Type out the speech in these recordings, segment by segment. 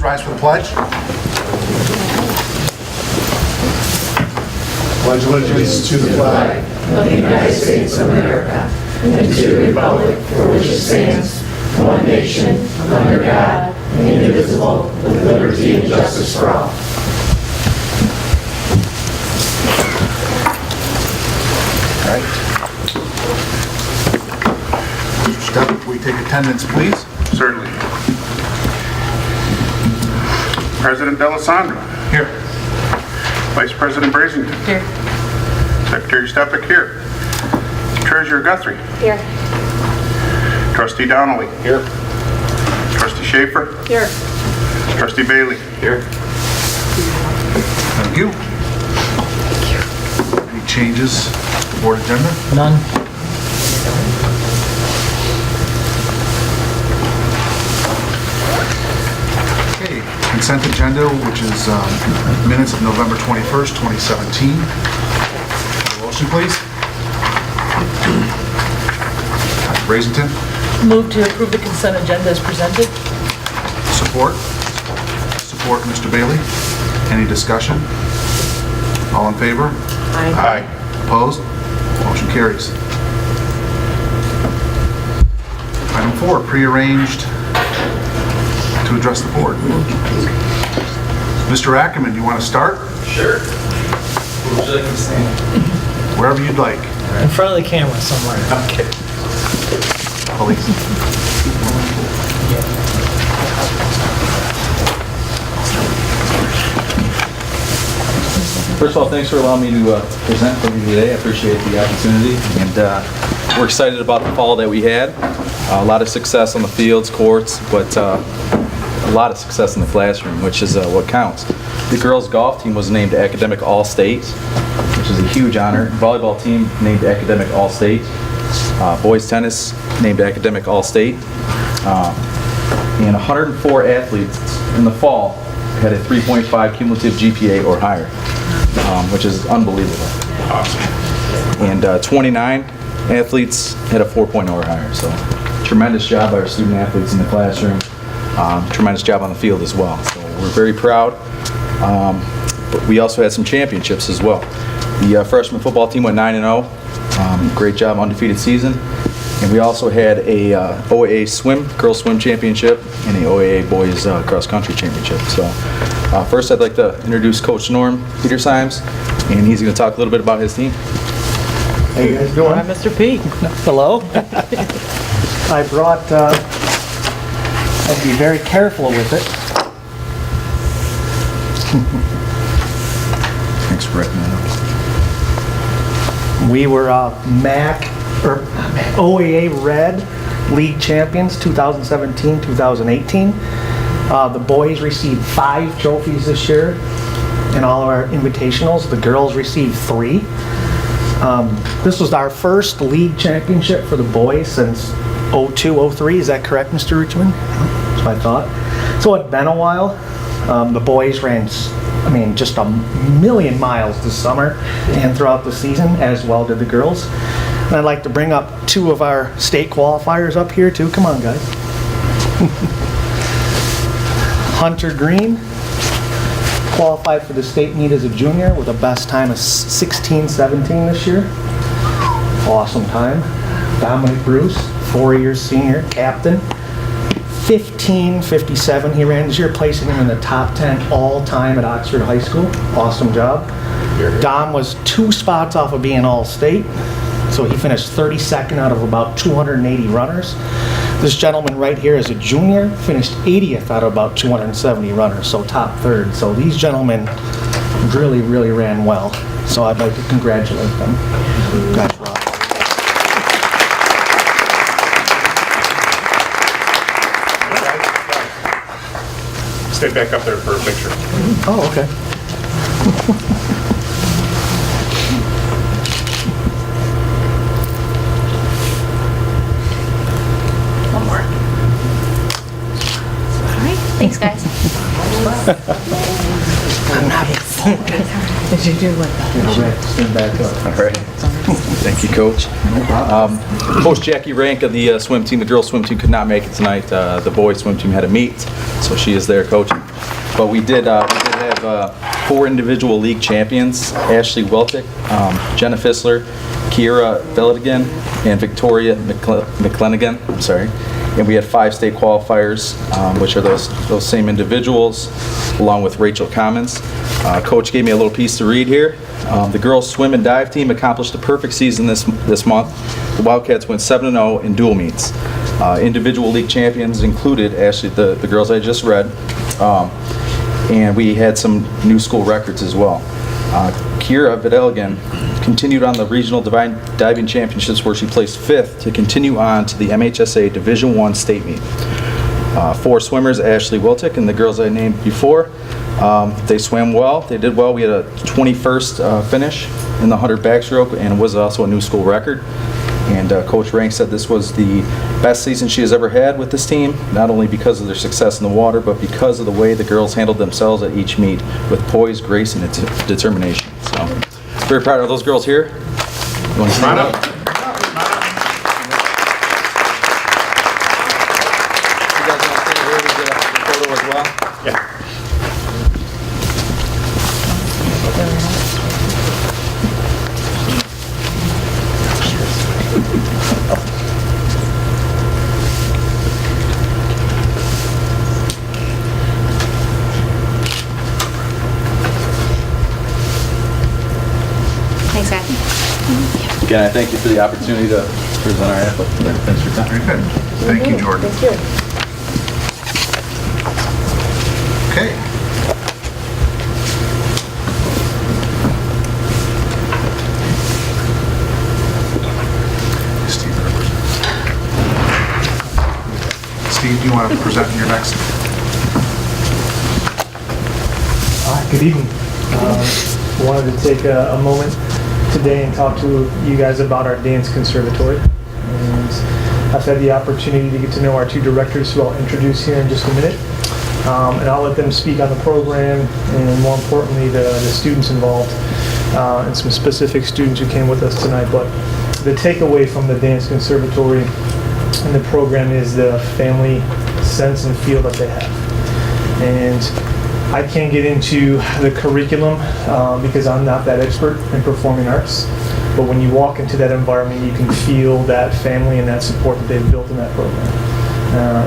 rise for the pledge. Pledge allegiance to the flag of the United States of America and to the republic for which it stands, one nation, under God, indivisible, with liberty and justice for all. All right. Mr. Stepp, can we take attendance, please? Certainly. President D'Alessandro. Here. Vice President Brazington. Here. Secretary Stepek here. Treasurer Guthrie. Here. Trustee Donnelly. Here. Trustee Schaefer. Here. Trustee Bailey. Here. Thank you. Any changes to the board agenda? None. Okay, consent agenda, which is minutes of November 21st, 2017. Motion, please. Brazington, Move to approve the consent agenda as presented. support. Support, Mr. Bailey. Any discussion? All in favor? Aye. Opposed? Motion carries. Item 4, prearranged to address the board. Mr. Ackerman, do you want to start? Sure. Where would you like me to stand? Wherever you'd like. In front of the camera somewhere. Okay. Please. First of all, thanks for allowing me to present for you today. I appreciate the opportunity, and we're excited about the fall that we had. A lot of success on the fields, courts, but a lot of success in the classroom, which is what counts. The girls' golf team was named Academic All-State, which is a huge honor. Volleyball team named Academic All-State. Boys tennis named Academic All-State. And 104 athletes in the fall had a 3.5 cumulative GPA or higher, which is unbelievable. Awesome. And 29 athletes had a 4.0 or higher. So tremendous job by our student athletes in the classroom. Tremendous job on the field as well. So we're very proud. But we also had some championships as well. The freshman football team went 9-0. Great job, undefeated season. And we also had a OAA swim, girls swim championship, and a OAA boys cross country championship. So first I'd like to introduce Coach Norm Petersheims, and he's going to talk a little bit about his team. How you guys doing? Hi, Mr. P. Hello. I brought, I'd be very careful with it. Thanks for writing that up. We were OAA Red League champions 2017-2018. The boys received 5 trophies this year in all of our invitationals. The girls received 3. This was our first league championship for the boys since 02-03. Is that correct, Mr. Richmond? That's what I thought. So it's been a while. The boys ran, just a million miles this summer and throughout the season, as well did the girls. And I'd like to bring up 2 of our state qualifiers up here too. Come on, guys. Hunter Green qualified for the state meet as a junior with a best time of 16:17 this year. Awesome time. Dominic Bruce, 4-year senior, captain. 15:57 he ran this year, placing him in the top 10 all-time at Oxford High School. Awesome job. Dom was 2 spots off of being all-state, so he finished 32nd out of about 280 runners. This gentleman right here is a junior, finished 80th out of about 270 runners, so top 3rd. So these gentlemen really, really ran well. So I'd like to congratulate them. Guys, rock. Stay back up there for a picture. Oh, okay. One more. All right. Thanks, guys. Did you do like that? Stand back up. All right. Thank you, Coach. Coach Jackie Rank of the swim team, the girls swim team, could not make it tonight. The boys swim team had a meet, so she is there coaching. But we did have 4 individual league champions: Ashley Weltick, Jenna Fissler, Kiera Velligan, and Victoria McClenigan. I'm sorry. And we had 5 state qualifiers, which are those same individuals, along with Rachel Commons. Coach gave me a little piece to read here. The girls swim and dive team accomplished a perfect season this month. The Wildcats went 7-0 in dual meets. Individual league champions included actually the girls I just read, and we had some new school records as well. Kiera Vidalgan continued on the regional diving championships, where she placed 5th to continue on to the MHSA Division I state meet. 4 swimmers, Ashley Wiltick and the girls I named before, they swam well. They did well. We had a 21st finish in the 100 backstroke, and it was also a new school record. And Coach Rank said this was the best season she has ever had with this team, not only because of their success in the water, but because of the way the girls handled themselves at each meet with poise, grace, and determination. So, very proud of those girls here. You want to stand up? You guys want to stand here? We get a photo as well. Yeah. Thanks, guys. Again, I thank you for the opportunity to present our athlete. Thanks for your time. Very good. Thank you, Jordan. Thank you. Okay. Steve, do you want to present your next? Good evening. Wanted to take a moment today and talk to you guys about our dance conservatory. And I've had the opportunity to get to know our 2 directors, who I'll introduce here in just a minute. And I'll let them speak on the program and, more importantly, the students involved and some specific students who came with us tonight. But the takeaway from the dance conservatory and the program is the family sense and feel that they have. And I can't get into the curriculum because I'm not that expert in performing arts, but when you walk into that environment, you can feel that family and that support that they've built in that program.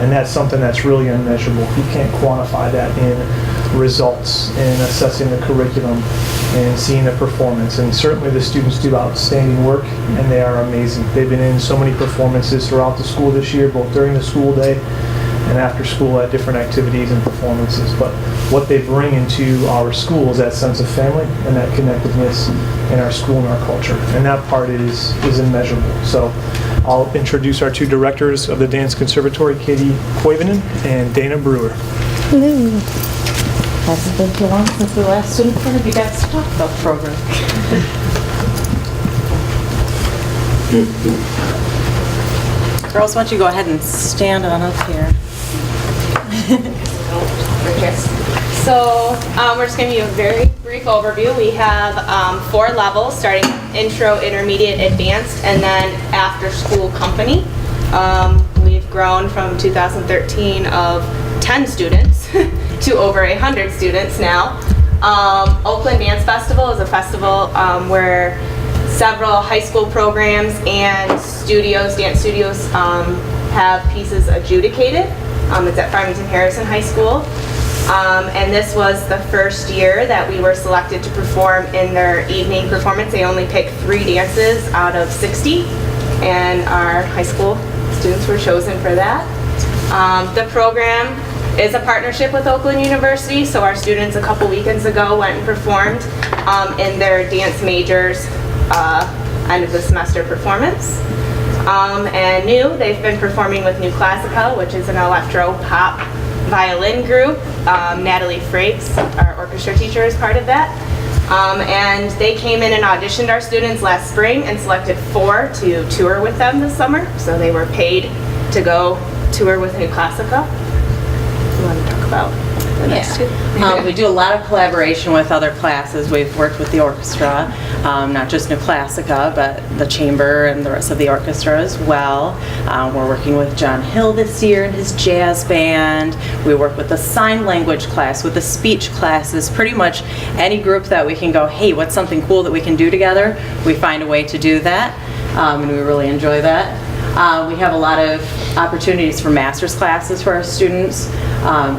And that's something that's really unmeasurable. You can't quantify that in results, in assessing the curriculum and seeing the performance. And certainly the students do outstanding work, and they are amazing. They've been in so many performances throughout the school this year, both during the school day and after school at different activities and performances. But what they bring into our school is that sense of family and that connectedness in our school and our culture. And that part is immeasurable. So I'll introduce our 2 directors of the Dance Conservatory, Katie Koivunen and Dana Brewer. Hello. Hasn't been too long since we last stood in front of you guys to talk about the program. Girls, why don't you go ahead and stand on up here. So we're just going to give you a very brief overview. We have 4 levels, starting intro, intermediate, advanced, and then after school company. We've grown from 2013 of 10 students to over 100 students now. Oakland Dance Festival is a festival where several high school programs and studios, dance studios, have pieces adjudicated. It's at Farmington Harrison High School. And this was the first year that we were selected to perform in their evening performance. They only picked 3 dances out of 60, and our high school students were chosen for that. The program is a partnership with Oakland University, so our students a couple weekends ago went and performed in their dance majors end of the semester performance. And new, they've been performing with New Classica, which is an electro-pop violin group. Natalie Frakes, our orchestra teacher, is part of that. And they came in and auditioned our students last spring and selected 4 to tour with them this summer. So they were paid to go tour with New Classica. You want to talk about the We do a lot of collaboration with other classes. We've worked with the orchestra, not just New Classica, but the chamber and the rest of the orchestra as well. We're working with John Hill this year and his jazz band. We work with the sign language class, with the speech classes, pretty much any group that we can go, hey, what's something cool that we can do together? We find a way to do that, and we really enjoy that. We have a lot of opportunities for master's classes for our students,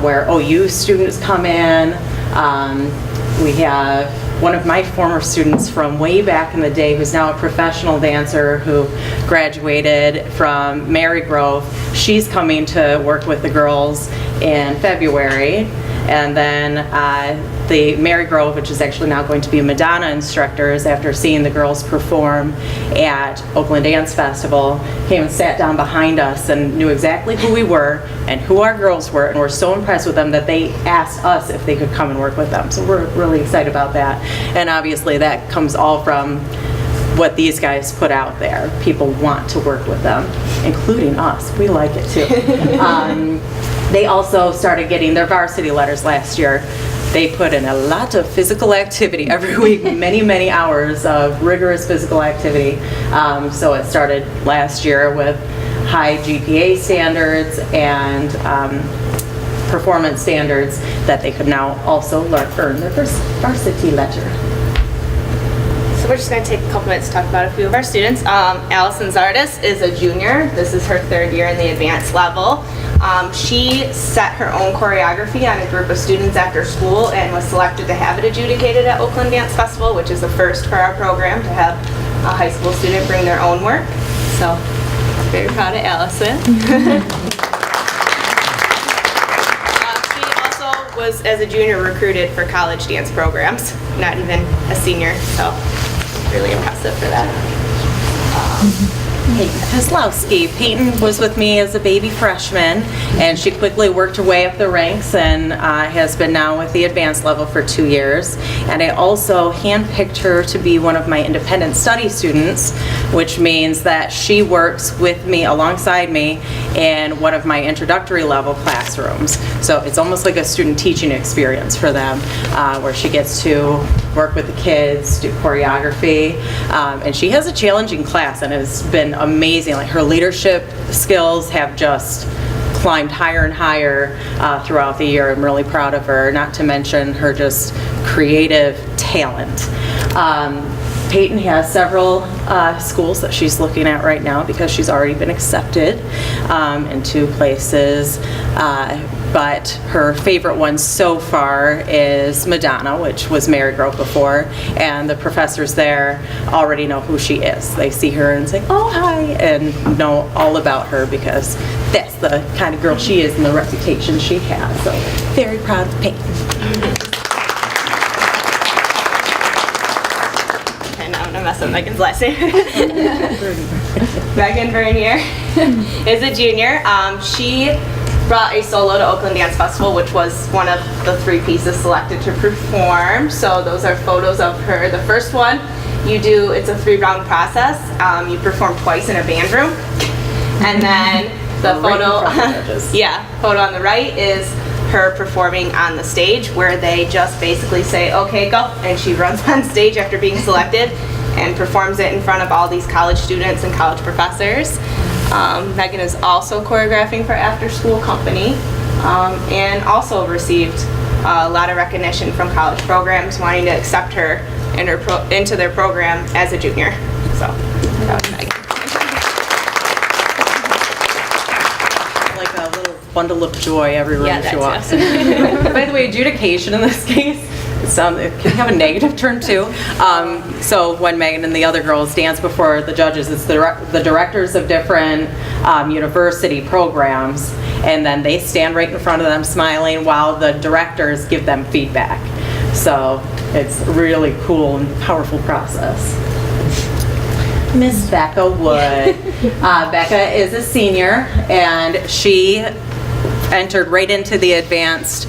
where OU students come in. We have one of my former students from way back in the day who's now a professional dancer who graduated from Marygrove. She's coming to work with the girls in February. And then the Marygrove, which is actually now going to be Madonna instructors, after seeing the girls perform at Oakland Dance Festival, came and sat down behind us and knew exactly who we were and who our girls were, and were so impressed with them that they asked us if they could come and work with them. So we're really excited about that. And obviously that comes all from what these guys put out there. People want to work with them, including us. We like it too. They also started getting their varsity letters last year. They put in a lot of physical activity every week, many, many hours of rigorous physical activity. So it started last year with high GPA standards and performance standards that they could now also earn their first varsity letter. So we're just going to take a couple minutes to talk about a few of our students. Allison Zardis is a junior. This is her third year in the advanced level. She set her own choreography on a group of students after school and was selected to have it adjudicated at Oakland Dance Festival, which is the first for our program to have a high school student bring their own work. So, very proud of Allison. She also was, as a junior, recruited for college dance programs, not even a senior, so really impressive for that. Peyton Kozlowski. Peyton was with me as a baby freshman, and she quickly worked her way up the ranks and has been now with the advanced level for 2 years. And I also handpicked her to be one of my independent study students, which means that she works with me, alongside me, in one of my introductory level classrooms. So it's almost like a student teaching experience for them, where she gets to work with the kids, do choreography, and she has a challenging class and has been amazing. Like, her leadership skills have just climbed higher and higher throughout the year. I'm really proud of her, not to mention her just creative talent. Peyton has several schools that she's looking at right now because she's already been accepted in 2 places. But her favorite one so far is Madonna, which was Marygrove before, and the professors there already know who she is. They see her and say, oh, hi, and know all about her because that's the kind of girl she is and the reputation she has. So very proud of Peyton. Okay, now I'm gonna mess up Megan's last name. Megan Vernier is a junior. She brought a solo to Oakland Dance Festival, which was one of the 3 pieces selected to perform. So those are photos of her. The first one, it's a 3-round process. You perform twice in a band room. And then the photo, photo on the right is her performing on the stage, where they just basically say, okay, go. And she runs on stage after being selected and performs it in front of all these college students and college professors. Megan is also choreographing for After School Company, and also received a lot of recognition from college programs wanting to accept her into their program as a junior. So, proud of Megan. Like a little bundle of joy every room Yeah, she that walks too. in. By the way, adjudication in this case, it can have a negative turn too. So when Megan and the other girls dance before the judges, it's the directors of different university programs, and then they stand right in front of them smiling while the directors give them feedback. So it's a really cool and powerful process. Miss Becca Wood. Becca is a senior, and she entered right into the advanced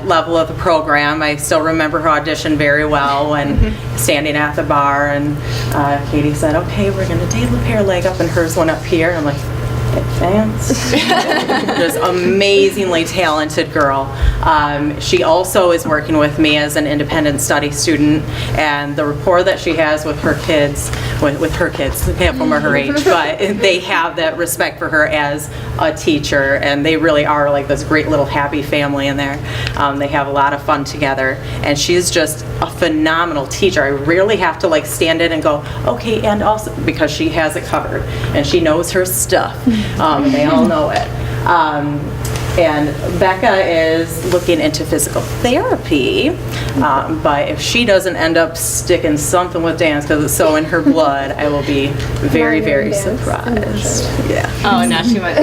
level of the program. I still remember her audition very well when standing at the bar, and Katie said, okay, we're going to take the pair leg up and hers one up here. I'm like, advanced. Just amazingly talented girl. She also is working with me as an independent study student, and the rapport that she has with her kids, with her kids, they have them her age, but they have that respect for her as a teacher, and they really are like this great little happy family in there. They have a lot of fun together, and she's just a phenomenal teacher. I rarely have to like stand in and go, okay, and also, because she has it covered, and she knows her stuff. They all know it. And Becca is looking into physical therapy, but if she doesn't end up sticking something with dance because it's so in her blood, I will be very, very surprised. Yeah. Oh, now she might.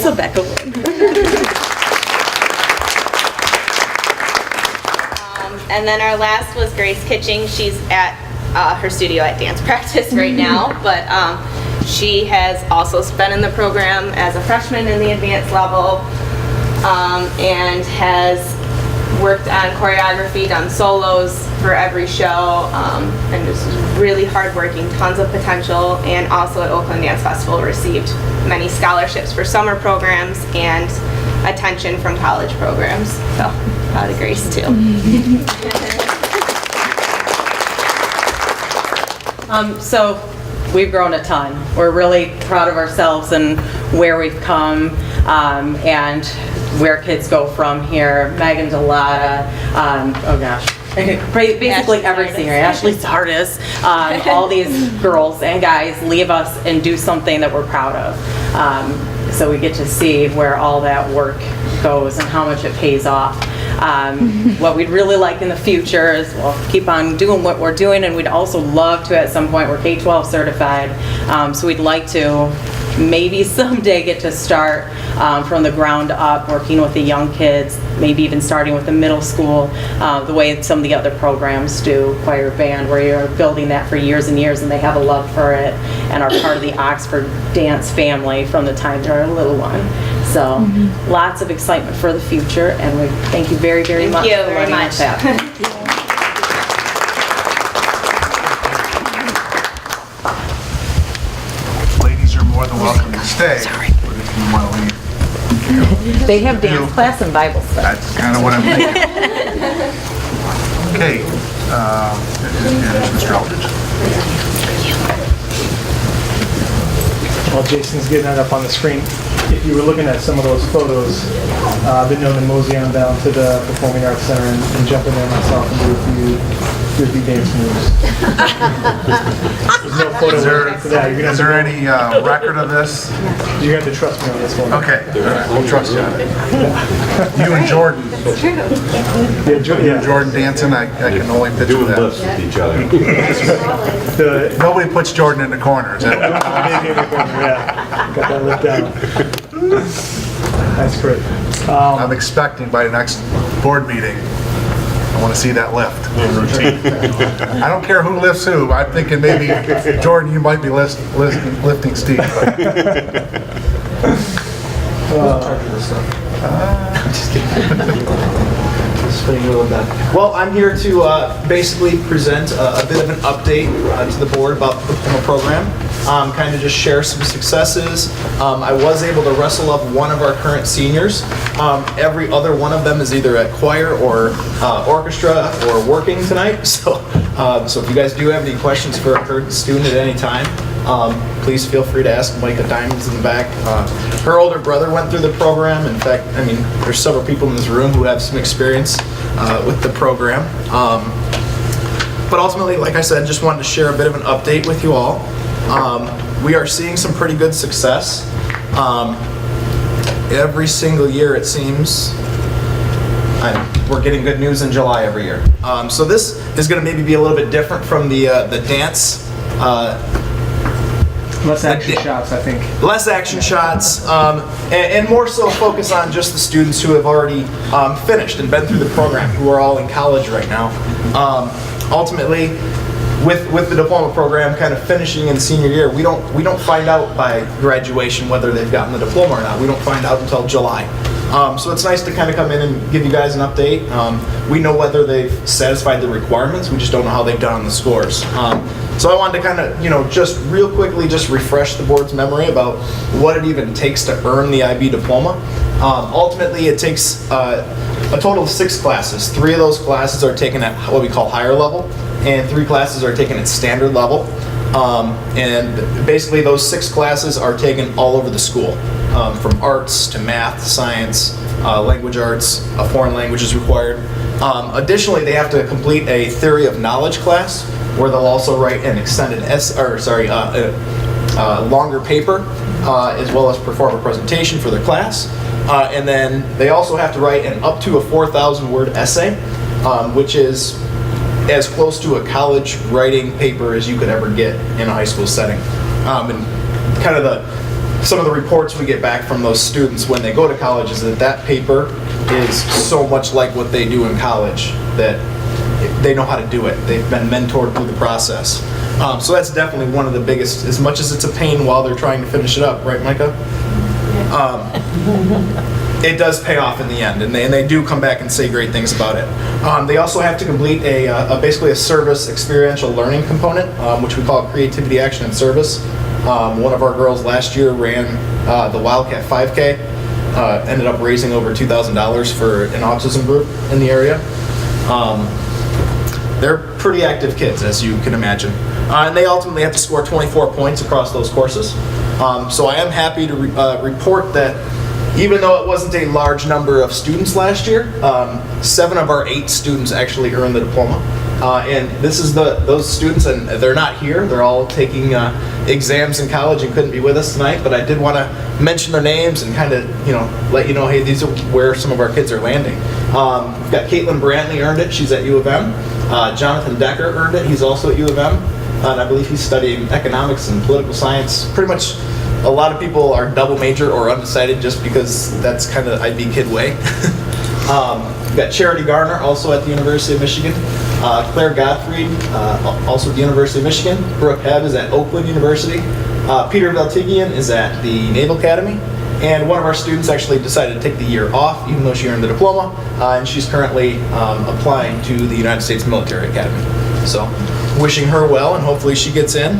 So Becca would. And then our last was Grace Kitching. She's at her studio at dance practice right now, but she has also been in the program as a freshman in the advanced level, and has worked on choreography, done solos for every show, and just really hardworking, tons of potential, and also at Oakland Dance Festival received many scholarships for summer programs and attention from college programs. So proud of Grace too. So we've grown a ton. We're really proud of ourselves and where we've come, and where kids go from here. Megan Delata, oh gosh, basically every senior, Ashley Sardis, all these girls and guys leave us and do something that we're proud of. So we get to see where all that work goes and how much it pays off. What we'd really like in the future is we'll keep on doing what we're doing, and we'd also love to at some point, we're K-12 certified, so we'd like to maybe someday get to start from the ground up, working with the young kids, maybe even starting with the middle school, the way some of the other programs do, choir, band, where you're building that for years and years and they have a love for it and are part of the Oxford dance family from the time they're a little one. So lots of excitement for the future, and we thank you very, very much for letting us happen. Ladies, you're more than welcome to stay. But if you want to leave, They have dance class and Bible study. that's kind of what I'm thinking. Okay, Mr. Eldridge. While Jason's getting that up on the screen, if you were looking at some of those photos, I've been known to mosey on down to the Performing Arts Center and jump in there myself and do a few dance moves. There's no photo for that. Is there any record of this? You're going to have to trust me on this one. Okay, all right, we'll trust you on it. You and Jordan, Yeah, Jordan dancing, I can only picture Doing that. lifts with each other. the Nobody puts Jordan in the corner, is that? yeah, got that lift down. That's great. I'm expecting by the next board meeting, I want to see that lift. I don't care who lifts who. I'm thinking maybe, Jordan, you might be lifting Steve. Well, I'm here to basically present a bit of an update to the board about the diploma program. Kind of just share some successes. I was able to wrestle up one of our current seniors. Every other one of them is either at choir or orchestra or working tonight. So if you guys do have any questions for a current student at any time, please feel free to ask Micah Diamonds in the back. Her older brother went through the program. In fact, I mean, there's several people in this room who have some experience with the program. But ultimately, like I said, just wanted to share a bit of an update with you all. We are seeing some pretty good success. Every single year, it seems, we're getting good news in July every year. So this is going to maybe be a little bit different from the dance. Less action shots, I think. Less action shots, and more so focus on just the students who have already finished and been through the program, who are all in college right now. Ultimately, with the diploma program kind of finishing in senior year, we don't find out by graduation whether they've gotten the diploma or not. We don't find out until July. So it's nice to kind of come in and give you guys an update. We know whether they've satisfied the requirements, we just don't know how they've done on the scores. So I wanted to kind of, just real quickly just refresh the board's memory about what it even takes to earn the IB diploma. Ultimately, it takes a total of 6 classes. 3 of those classes are taken at what we call higher level, and 3 classes are taken at standard level. And basically those 6 classes are taken all over the school, from arts to math, science, language arts, a foreign language is required. Additionally, they have to complete a theory of knowledge class where they'll also write an extended longer paper, as well as perform a presentation for their class. And then they also have to write an up to a 4,000 word essay, which is as close to a college writing paper as you could ever get in a high school setting. And kind of some of the reports we get back from those students when they go to college is that paper is so much like what they do in college that they know how to do it. They've been mentored through the process. So that's definitely one of the biggest, as much as it's a pain while they're trying to finish it up, right, Micah? It does pay off in the end, and they do come back and say great things about it. They also have to complete basically a service experiential learning component, which we call creativity, action, and service. One of our girls last year ran the Wildcat 5K, ended up raising over $2,000 for an autism group in the area. They're pretty active kids, as you can imagine. And they ultimately have to score 24 points across those courses. So I am happy to report that even though it wasn't a large number of students last year, 7 of our 8 students actually earned the diploma. And this is those students, and they're not here. They're all taking exams in college and couldn't be with us tonight, but I did want to mention their names and kind of, let you know, hey, these are where some of our kids are landing. We've got Caitlin Brantley earned it. She's at U of M. Jonathan Decker earned it. He's also at U of M. And I believe he's studying economics and political science. Pretty much a lot of people are double major or undecided just because that's kind of IB kid way. We've got Charity Garner, also at the University of Michigan. Claire Gottfried, also at the University of Michigan. Brooke Hebb is at Oakland University. Peter Veltigian is at the Naval Academy. And one of our students actually decided to take the year off, even though she earned the diploma, and she's currently applying to the United States Military Academy. So, wishing her well, and hopefully she gets in.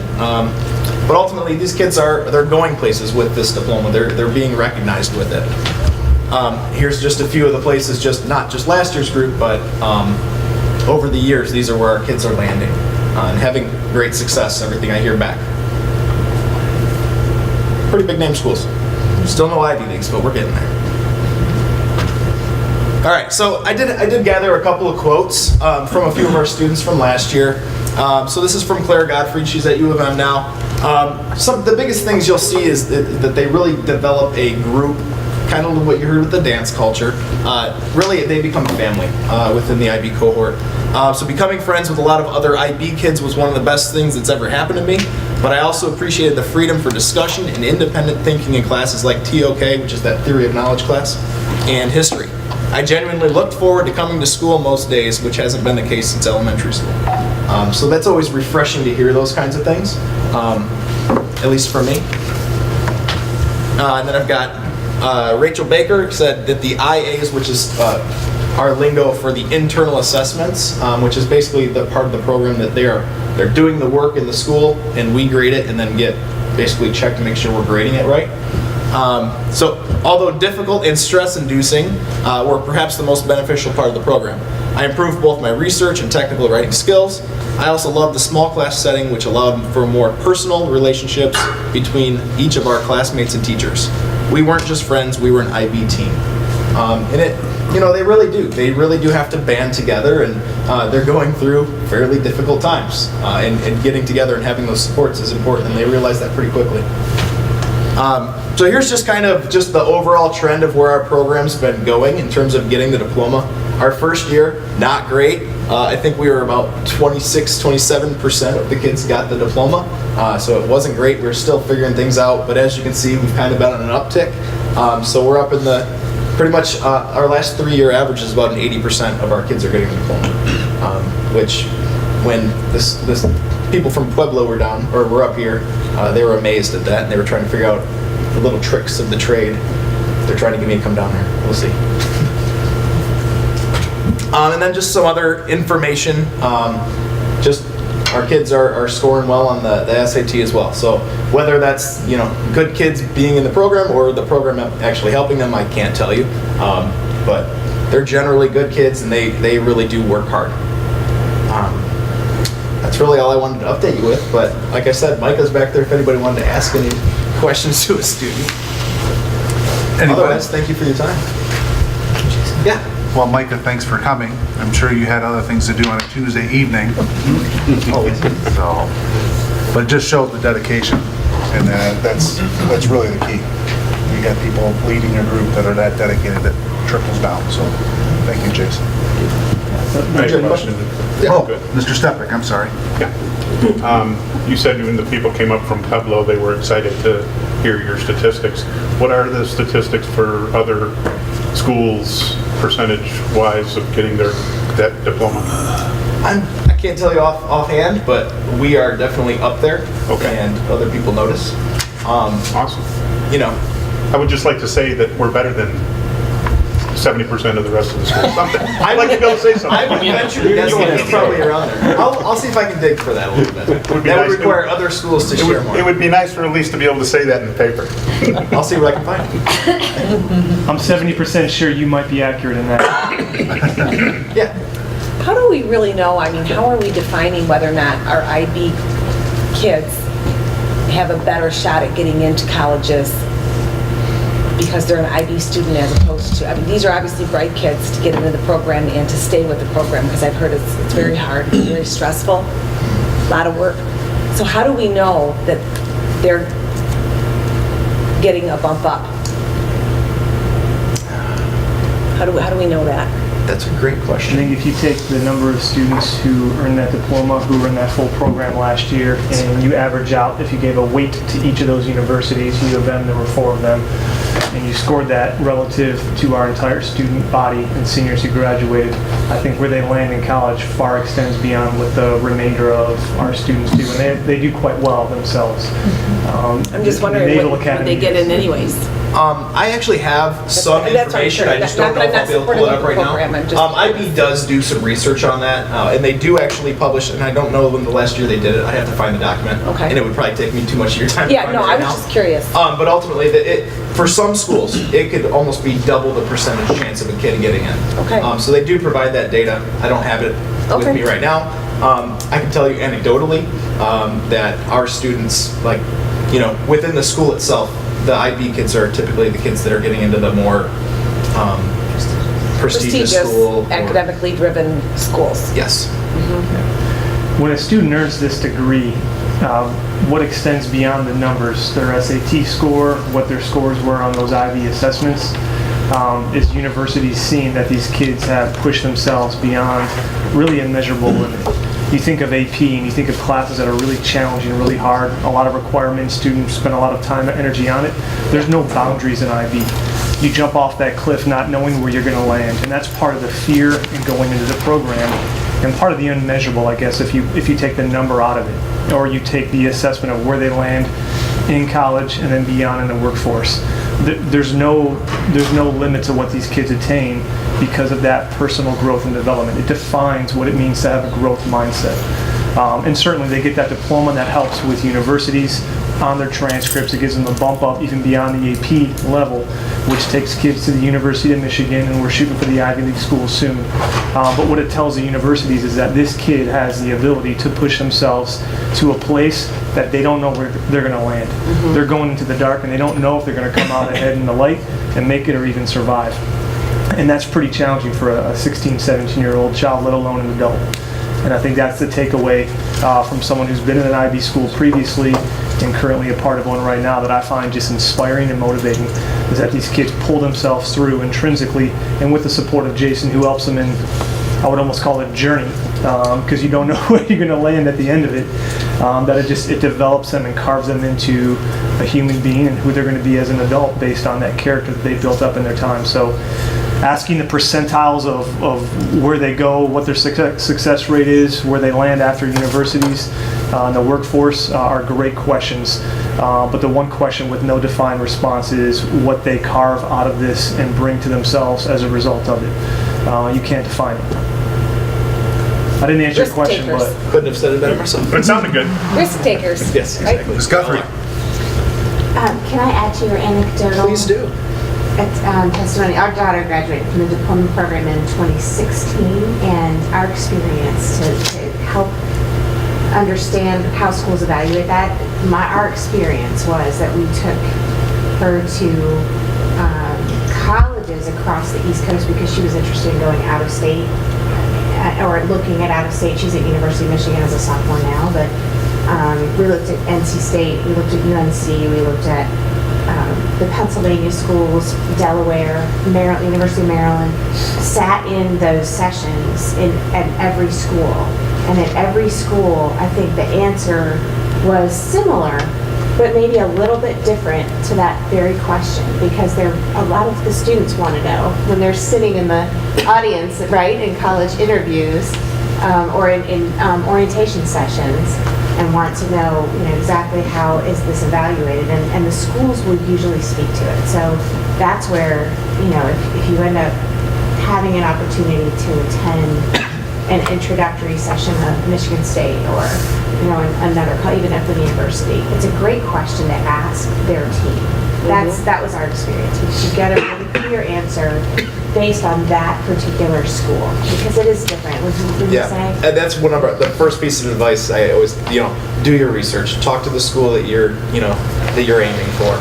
But ultimately, these kids they're going places with this diploma. They're being recognized with it. Here's just a few of the places, not just last year's group, but over the years, these are where our kids are landing and having great success, everything I hear back. Pretty big name schools. Still no Ivy Leagues, but we're getting there. All right, so I did gather a couple of quotes from a few of our students from last year. So this is from Claire Gottfried. She's at U of M now. The biggest things you'll see is that they really develop a group, kind of what you heard with the dance culture. Really, they become family within the IB cohort. So becoming friends with a lot of other IB kids was one of the best things that's ever happened to me. But I also appreciated the freedom for discussion and independent thinking in classes like TOK, which is that theory of knowledge class, and history. I genuinely looked forward to coming to school most days, which hasn't been the case since elementary school. So that's always refreshing to hear those kinds of things, at least for me. And then I've got Rachel Baker said that the IAs, which is our lingo for the internal assessments, which is basically the part of the program that they're doing the work in the school, and we grade it and then get basically checked to make sure we're grading it right. So although difficult and stress-inducing, were perhaps the most beneficial part of the program. I improved both my research and technical writing skills. I also loved the small class setting, which allowed for more personal relationships between each of our classmates and teachers. We weren't just friends, we were an IB team. They really do. They really do have to band together, and they're going through fairly difficult times. And getting together and having those supports is important, and they realize that pretty quickly. So here's just kind of just the overall trend of where our program's been going in terms of getting the diploma. Our first year, not great. I think we were about 27% of the kids got the diploma. So it wasn't great. We were still figuring things out, but as you can see, we've kind of been on an uptick. So we're up in pretty much our last 3-year average is about an 80% of our kids are getting a diploma. Which when this people from Pueblo were up here, they were amazed at that, and they were trying to figure out the little tricks of the trade. They're trying to get me to come down there. we'll see. And then just some other information. Just our kids are scoring well on the SAT as well. So whether that's, you know, good kids being in the program or the program actually helping them, I can't tell you. But they're generally good kids, and they really do work hard. That's really all I wanted to update you with. But like I said, Micah's back there if anybody wanted to ask any questions to a student. Otherwise, thank you for your time. Yeah. Well, Micah, thanks for coming. I'm sure you had other things to do on a Tuesday evening. So, but it just shows the dedication, and that's really the key. You got people leading your group that are that dedicated that trickles down. So, thank you, Jason. I have a question. Oh, Mr. Stepek, I'm sorry. Yeah. You said when the people came up from Pueblo, they were excited to hear your statistics. What are the statistics for other schools, percentage-wise, of getting that diploma? I can't tell you offhand, but we are definitely up there. Okay. And other people notice. Awesome. You know, I would just like to say that we're better than 70% of the rest of the school. Something. I'd like to be able to say something. I would venture to guess that it's probably around there. I'll see if I can dig for that a little bit. That would nice. require other schools to share more. It would be nice for at least to be able to say that in the paper. I'll see what I can find. I'm 70% sure you might be accurate in that. Yeah. How do we really know, I mean, how are we defining whether or not our IB kids have a better shot at getting into colleges because they're an IB student as opposed to, I mean, these are obviously bright kids to get into the program and to stay with the program, because I've heard it's very hard, it's very stressful, a lot of work. So how do we know that they're getting a bump up? How do we know that? That's a great I question. think if you take the number of students who earned that diploma, who earned that full program last year, and you average out, if you gave a weight to each of those universities, U of M, there were 4 of them, and you scored that relative to our entire student body and seniors who graduated, I think where they land in college far extends beyond what the remainder of our students do, and they do quite well themselves. I'm just wondering what they get in anyways. I actually have some That's what I'm information. sure. I just Not don't know if that I'm I'll be able to pull it supporting up right the program, I'm just now. IB does do some research on that, and they do actually publish, and I don't know when the last year they did it. I have to find the document. Okay. And it would probably take me too much of your time to Yeah, find no, it right I was now. just curious. But ultimately, for some schools, it could almost be double the percentage chance of a kid getting in. Okay. So they do provide that data. I don't have it with Okay. me right now. I can tell you anecdotally that our students, like, you know, within the school itself, the IB kids are typically the kids that are getting into the more prestigious school. or- academically driven schools. Yes. When a student earns this degree, what extends beyond the numbers, their SAT score, what their scores were on those IB assessments, is universities seeing that these kids have pushed themselves beyond really immeasurable limit. You think of AP and you think of classes that are really challenging, really hard, a lot of requirements, students spend a lot of time and energy on it. There's no boundaries in IB. You jump off that cliff not knowing where you're going to land, and that's part of the fear in going into the program, and part of the unmeasurable, I guess, if you take the number out of it, or you take the assessment of where they land in college and then beyond in the workforce. There's no limit to what these kids attain because of that personal growth and development. It defines what it means to have a growth mindset. And certainly they get that diploma, and that helps with universities on their transcripts. It gives them a bump up even beyond the AP level, which takes kids to the University of Michigan, and we're shooting for the Ivy League schools soon. But what it tells the universities is that this kid has the ability to push themselves to a place that they don't know where they're going to land. They're going into the dark, and they don't know if they're going to come out ahead in the light and make it or even survive. And that's pretty challenging for a 16, 17-year-old child, let alone an adult. And I think that's the takeaway from someone who's been in an IB school previously and currently a part of one right now that I find just inspiring and motivating, is that these kids pull themselves through intrinsically and with the support of Jason, who helps them in, I would almost call it journey, because you don't know where you're going to land at the end of it, that it develops them and carves them into a human being and who they're going to be as an adult based on that character that they built up in their time. So asking the percentiles of where they go, what their success rate is, where they land after universities, in the workforce are great questions. But the one question with no defined response is what they carve out of this and bring to themselves as a result of it. You can't define it. I didn't answer your question, Risk-takers. but Couldn't have said it better myself. It sounded good. Risk takers. Yes, exactly. Ms. Guthrie? Can I add to your anecdotal? Please do. Testimony. Our daughter graduated from the diploma program in 2016, and our experience to help understand how schools evaluate that, our experience was that we took her to colleges across the East Coast because she was interested in going out of state or looking at out of state. She's at University of Michigan as a sophomore now, but we looked at NC State, we looked at UNC, we looked at the Pennsylvania schools, Delaware, Maryland, University of Maryland, sat in those sessions at every school. And at every school, I think the answer was similar, but maybe a little bit different to that very question, because a lot of the students want to know when they're sitting in the audience, right, in college interviews or in orientation sessions, and want to know, exactly how is this evaluated, and the schools would usually speak to it. So that's where, if you end up having an opportunity to attend an introductory session of Michigan State or, another, even at the university, it's a great question to ask their team. That was our experience. We should get a really clear answer based on that particular school, because it is different. Would you say? And that's one of the first piece of advice I always, do your research. Talk to the school that you're aiming for.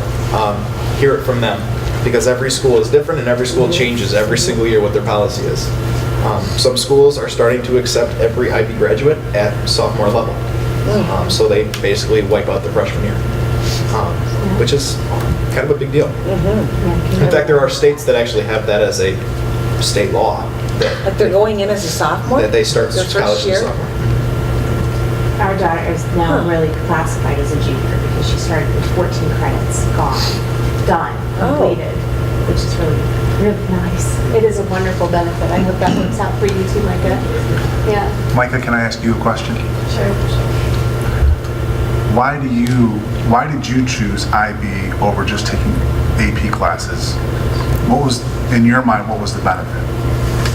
Hear it from them, because every school is different and every school changes every single year what their policy is. Some schools are starting to accept every IB graduate at sophomore level. So they basically wipe out the freshman year, which is kind of a big deal. In fact, there are states that actually have that as a state law. But they're going in as a sophomore? That they start Their college first as a year? sophomore. Our daughter is now really classified as a junior because she started with 14 credits gone, done, completed, which is really, really nice. It is a wonderful benefit. I hope that works out for you too, Micah. Yeah. Micah, can I ask you a question? Sure. Why did you choose IB over just taking AP classes? What was, in your mind, what was the benefit?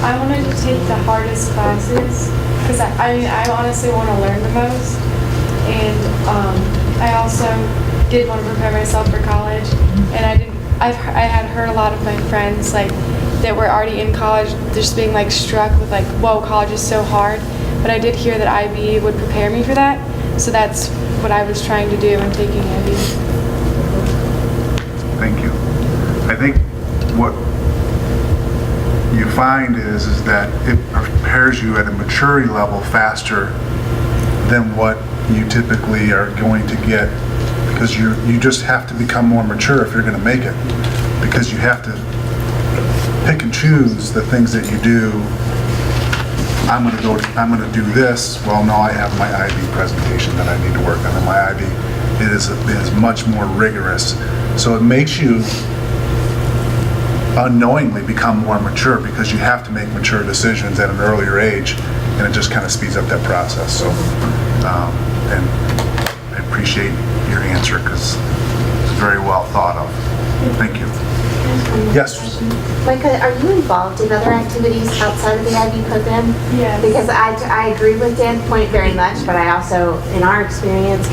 I wanted to take the hardest classes because I honestly want to learn the most, and I also did want to prepare myself for college. And I had heard a lot of my friends that were already in college just being struck with whoa, college is so hard. But I did hear that IB would prepare me for that, so that's what I was trying to do in taking IB. Thank you. I think what you find is that it prepares you at a maturity level faster than what you typically are going to get, because you just have to become more mature if you're going to make it, because you have to pick and choose the things that you do. I'm going to do this. Well, no, I have my IB presentation that I need to work on, and my IB it is much more rigorous. So it makes you unknowingly become more mature, because you have to make mature decisions at an earlier age, and it just kind of speeds up that process. So, and I appreciate your answer, because it's very well thought of. Thank you. Yes. Micah, are you involved in other activities outside of the IB program? Yes. Because I agree with Dan's point very much, but I also, in our experience,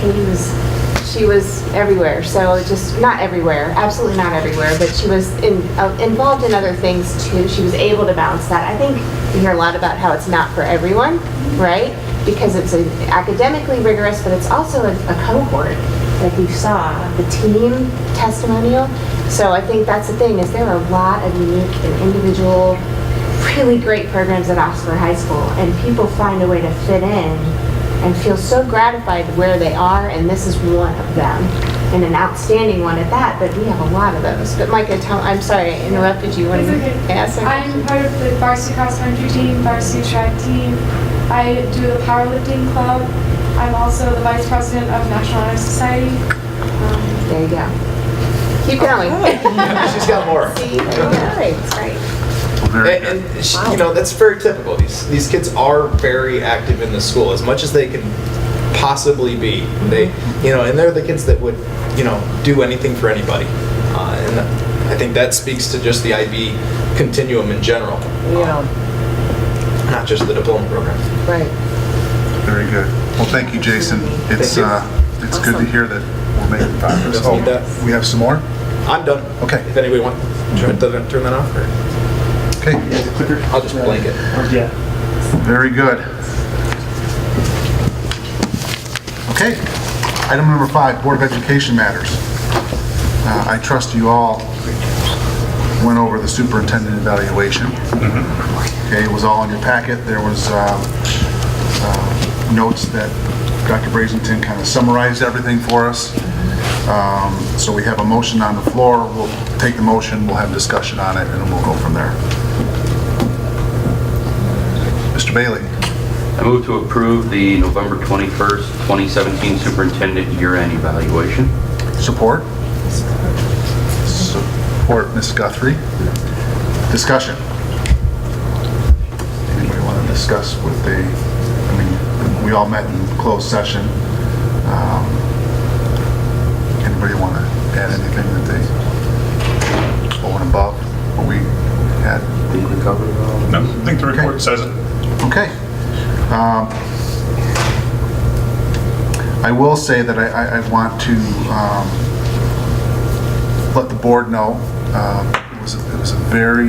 she was everywhere. So just not everywhere, absolutely not everywhere, but she was involved in other things too. She was able to balance that. I think we hear a lot about how it's not for everyone, right? Because it's academically rigorous, but it's also a cohort, like you saw, the team testimonial. So I think that's the thing, is there are a lot of unique and individual, really great programs at Oxford High School, and people find a way to fit in and feel so gratified where they are, and this is one of them, and an outstanding one at that, but we have a lot of those. But Micah, I'm sorry I interrupted you. It's okay. I'm part of the varsity cross country team, varsity track team. I do the powerlifting club. I'm also the vice president of National Honor Society. There you go. Keep going. She's got more. See, all right, that's right. Very good. And you know, that's very typical. These kids are very active in the school, as much as they can possibly be. They, you know, and they're the kids that would, you know, do anything for anybody. And I think that speaks to just the IB continuum in general, Yeah, not just the diploma program. right. Very good. Well, thank you, Jason. It's it's good to hear that we're making progress. Just need that. We have some more? I'm done. Okay. If anybody wants to turn that off, or Okay, I'll just blank it. Yeah. very good. Okay, item number 5, Board of Education matters. I trust you all went over the superintendent evaluation. Okay, it was all in your packet. There was notes that Dr. Brazington kind of summarized everything for us. So we have a motion on the floor. We'll take the motion, we'll have discussion on it, and we'll go from there. Mr. Bailey, I move to approve the November 21st, 2017 superintendent year-end evaluation. support? Support, Ms. Guthrie. Discussion. Anybody want to discuss what they, I mean, we all met in closed session. Anybody want to add anything that they, over and above what we had? I think we covered it all. No, I think the report says it. Okay. I will say that I want to let the board know it was a very,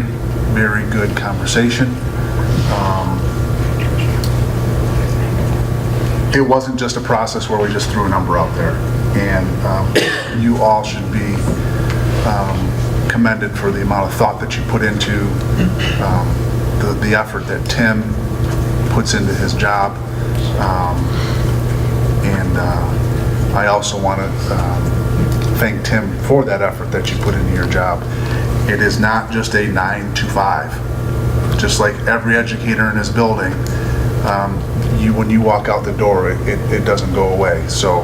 very good conversation. It wasn't just a process where we just threw a number out there, and you all should be commended for the amount of thought that you put into the effort that Tim puts into his job. And I also want to thank Tim for that effort that you put into your job. It is not just a 9 to 5. Just like every educator in this building, when you walk out the door, it doesn't go away. So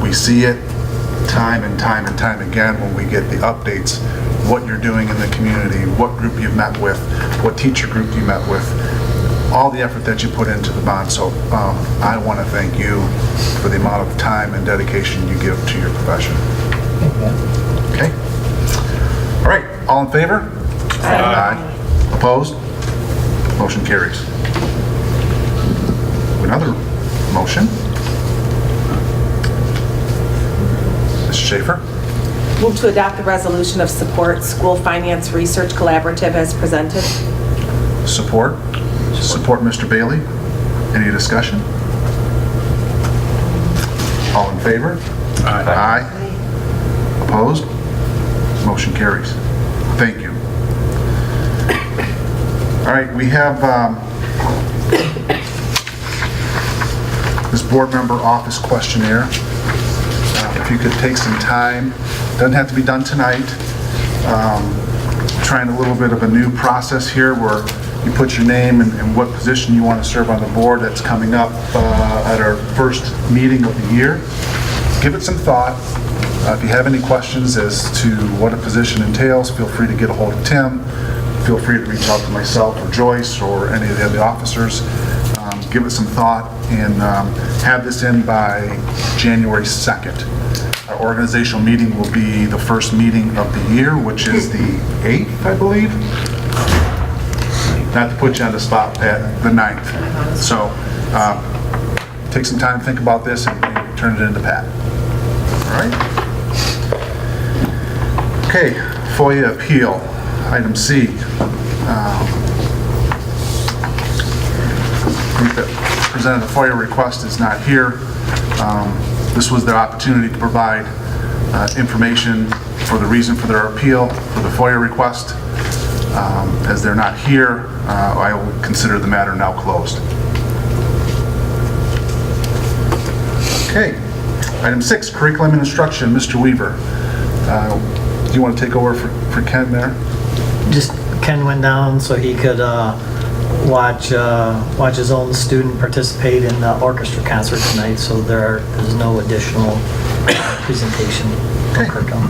we see it time and time and time again when we get the updates, what you're doing in the community, what group you've met with, what teacher group you met with, all the effort that you put into the bond. So I want to thank you for the amount of time and dedication you give to your profession. Okay? All right, all in favor? Aye. Opposed? Motion carries. Another motion. Mr. Schaefer? Move to adopt the resolution of support School Finance Research Collaborative as presented. Support? Support, Mr. Bailey. Any discussion? All in favor? Aye. Aye. Opposed? Motion carries. Thank you. All right, we have this board member office questionnaire. If you could take some time, doesn't have to be done tonight. Trying a little bit of a new process here where you put your name and what position you want to serve on the board. That's coming up at our first meeting of the year. Give it some thought. If you have any questions as to what a position entails, feel free to get a hold of Tim. Feel free to reach out to myself or Joyce or any of the other officers. Give it some thought and have this in by January 2nd. Our organizational meeting will be the first meeting of the year, which is the 8th, I believe. Not to put you on the spot, Pat, the 9th. So take some time to think about this and turn it into Pat. All right? Okay, FOIA appeal, item C. Group that presented the FOIA request is not here. This was their opportunity to provide information for the reason for their appeal for the FOIA request. As they're not here, I will consider the matter now closed. Okay, item 6, curriculum and instruction, Mr. Weaver. Do you want to take over for Ken there? Just Ken went down so he could watch his own student participate in the orchestra concert tonight, so there's no additional presentation for curriculum.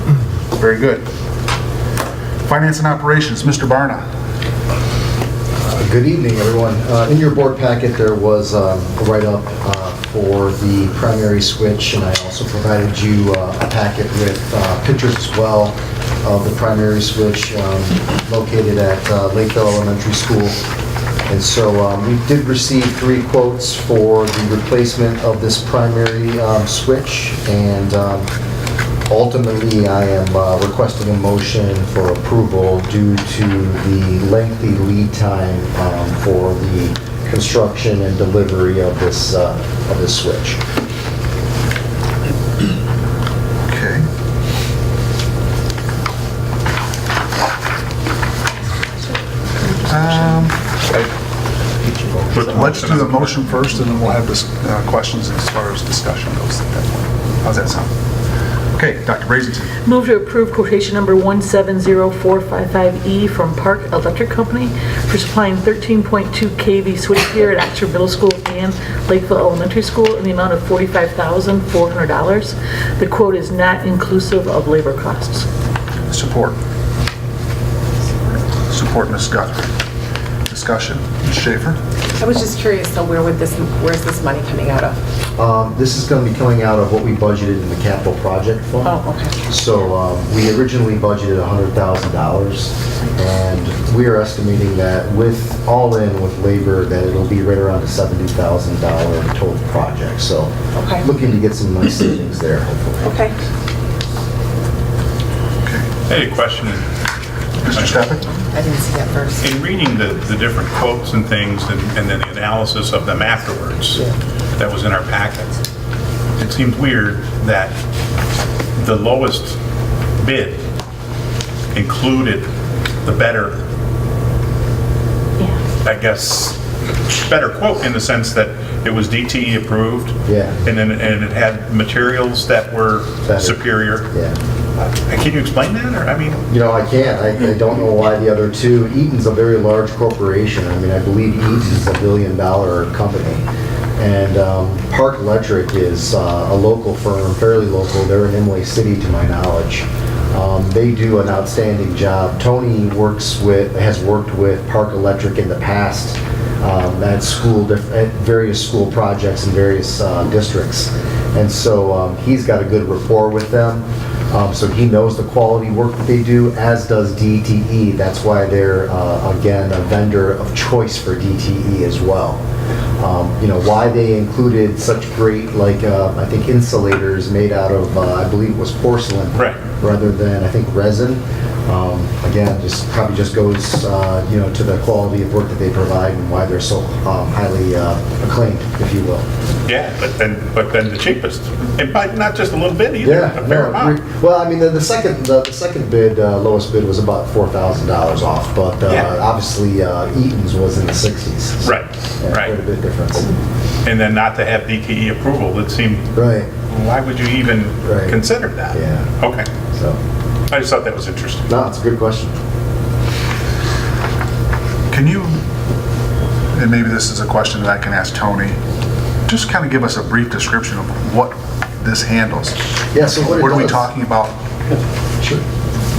Very good. Finance and operations, Mr. Barna. Good evening, everyone. In your board packet, there was a write-up for the primary switch, and I also provided you a packet with pictures as well of the primary switch located at Lakeville Elementary School. And so we did receive 3 quotes for the replacement of this primary switch, and ultimately, I am requesting a motion for approval due to the lengthy lead time for the construction and delivery of this switch. Okay. Let's do the motion first, and then we'll have questions as far as discussion goes at that point. How's that sound? Okay, Dr. Brazington. Move to approve quotation number 170455E from Park Electric Company for supplying 13.2 kV switchgear at Oxford Middle School and Lakeville Elementary School in the amount of $45,400. The quote is not inclusive of labor costs. Support. Support, Ms. Guthrie. Discussion, Ms. Schaefer. I was just curious, so where's this money coming out of? This is going to be coming out of what we budgeted in the capital project fund. Oh, okay. So we originally budgeted $100,000, and we are estimating that with all in with labor, that it'll be right around a $70,000 total project. So looking to get some nice savings there, hopefully. Okay. Hey, question. Mr. Stefan? I didn't see that first. In reading the different quotes and things, and then the analysis of them afterwards, that was in our packet, it seems weird that the lowest bid included the better, I guess, better quote in the sense that it was DTE approved. Yeah. And it had materials that were superior. Yeah. Can you explain that? Or, I mean, You know, I can't. I don't know why the other two. Eaton's a very large corporation. I mean, I believe Eaton's $1 billion company. And Park Electric is a local firm, fairly local. They're in Imlay City, to my knowledge. They do an outstanding job. Tony has worked with Park Electric in the past at various school projects in various districts. And so he's got a good rapport with them. So he knows the quality work that they do, as does DTE. That's why they're, again, a vendor of choice for DTE as well. You know, why they included such great, I think, insulators made out of, I believe it was porcelain, rather than, I think, resin. Again, probably just goes, to the quality of work that they provide and why they're so highly acclaimed, if you will. yeah, but then the cheapest, and by not just a little bit either, a fair amount. Well, I mean, the second bid, lowest bid was about $4,000 off, but obviously Eaton's was in the 60s. Right, right. Quite a bit difference. And then not to have DTE approval, it seemed, why would you even consider that? Yeah. Okay. So. I just thought that was interesting. No, it's a good question. Can you, and maybe this is a question that I can ask Tony, just kind of give us a brief description of what this handles? Yeah, so what are we does- talking about? Sure.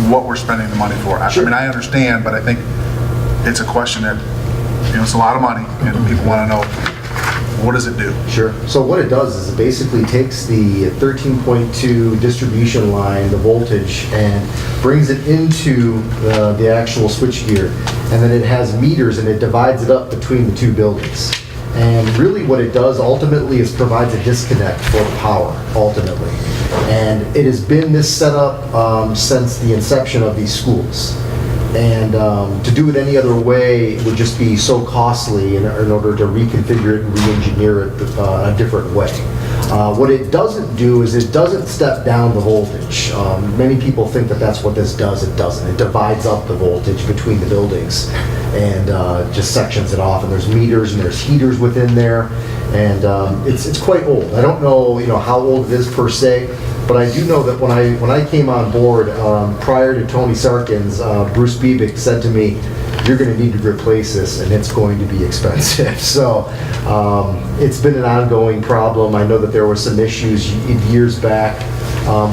What we're spending the money for? I mean, I understand, but I think it's a question that, it's a lot of money, and people want to know, what does it do? Sure. So what it does is it basically takes the 13.2 distribution line, the voltage, and brings it into the actual switchgear. And then it has meters, and it divides it up between the two buildings. And really what it does ultimately is provides a disconnect for the power, ultimately. And it has been this setup since the inception of these schools. And to do it any other way would just be so costly in order to reconfigure it and re-engineer it a different way. What it doesn't do is it doesn't step down the voltage. Many people think that that's what this does. It doesn't. It divides up the voltage between the buildings and just sections it off. And there's meters and there's heaters within there. And it's quite old. I don't know, how old it is per se. But I do know that when I came on board, prior to Tony Sarkins, Bruce Bebick said to me, "You're going to need to replace this, and it's going to be expensive." So it's been an ongoing problem. I know that there were some issues years back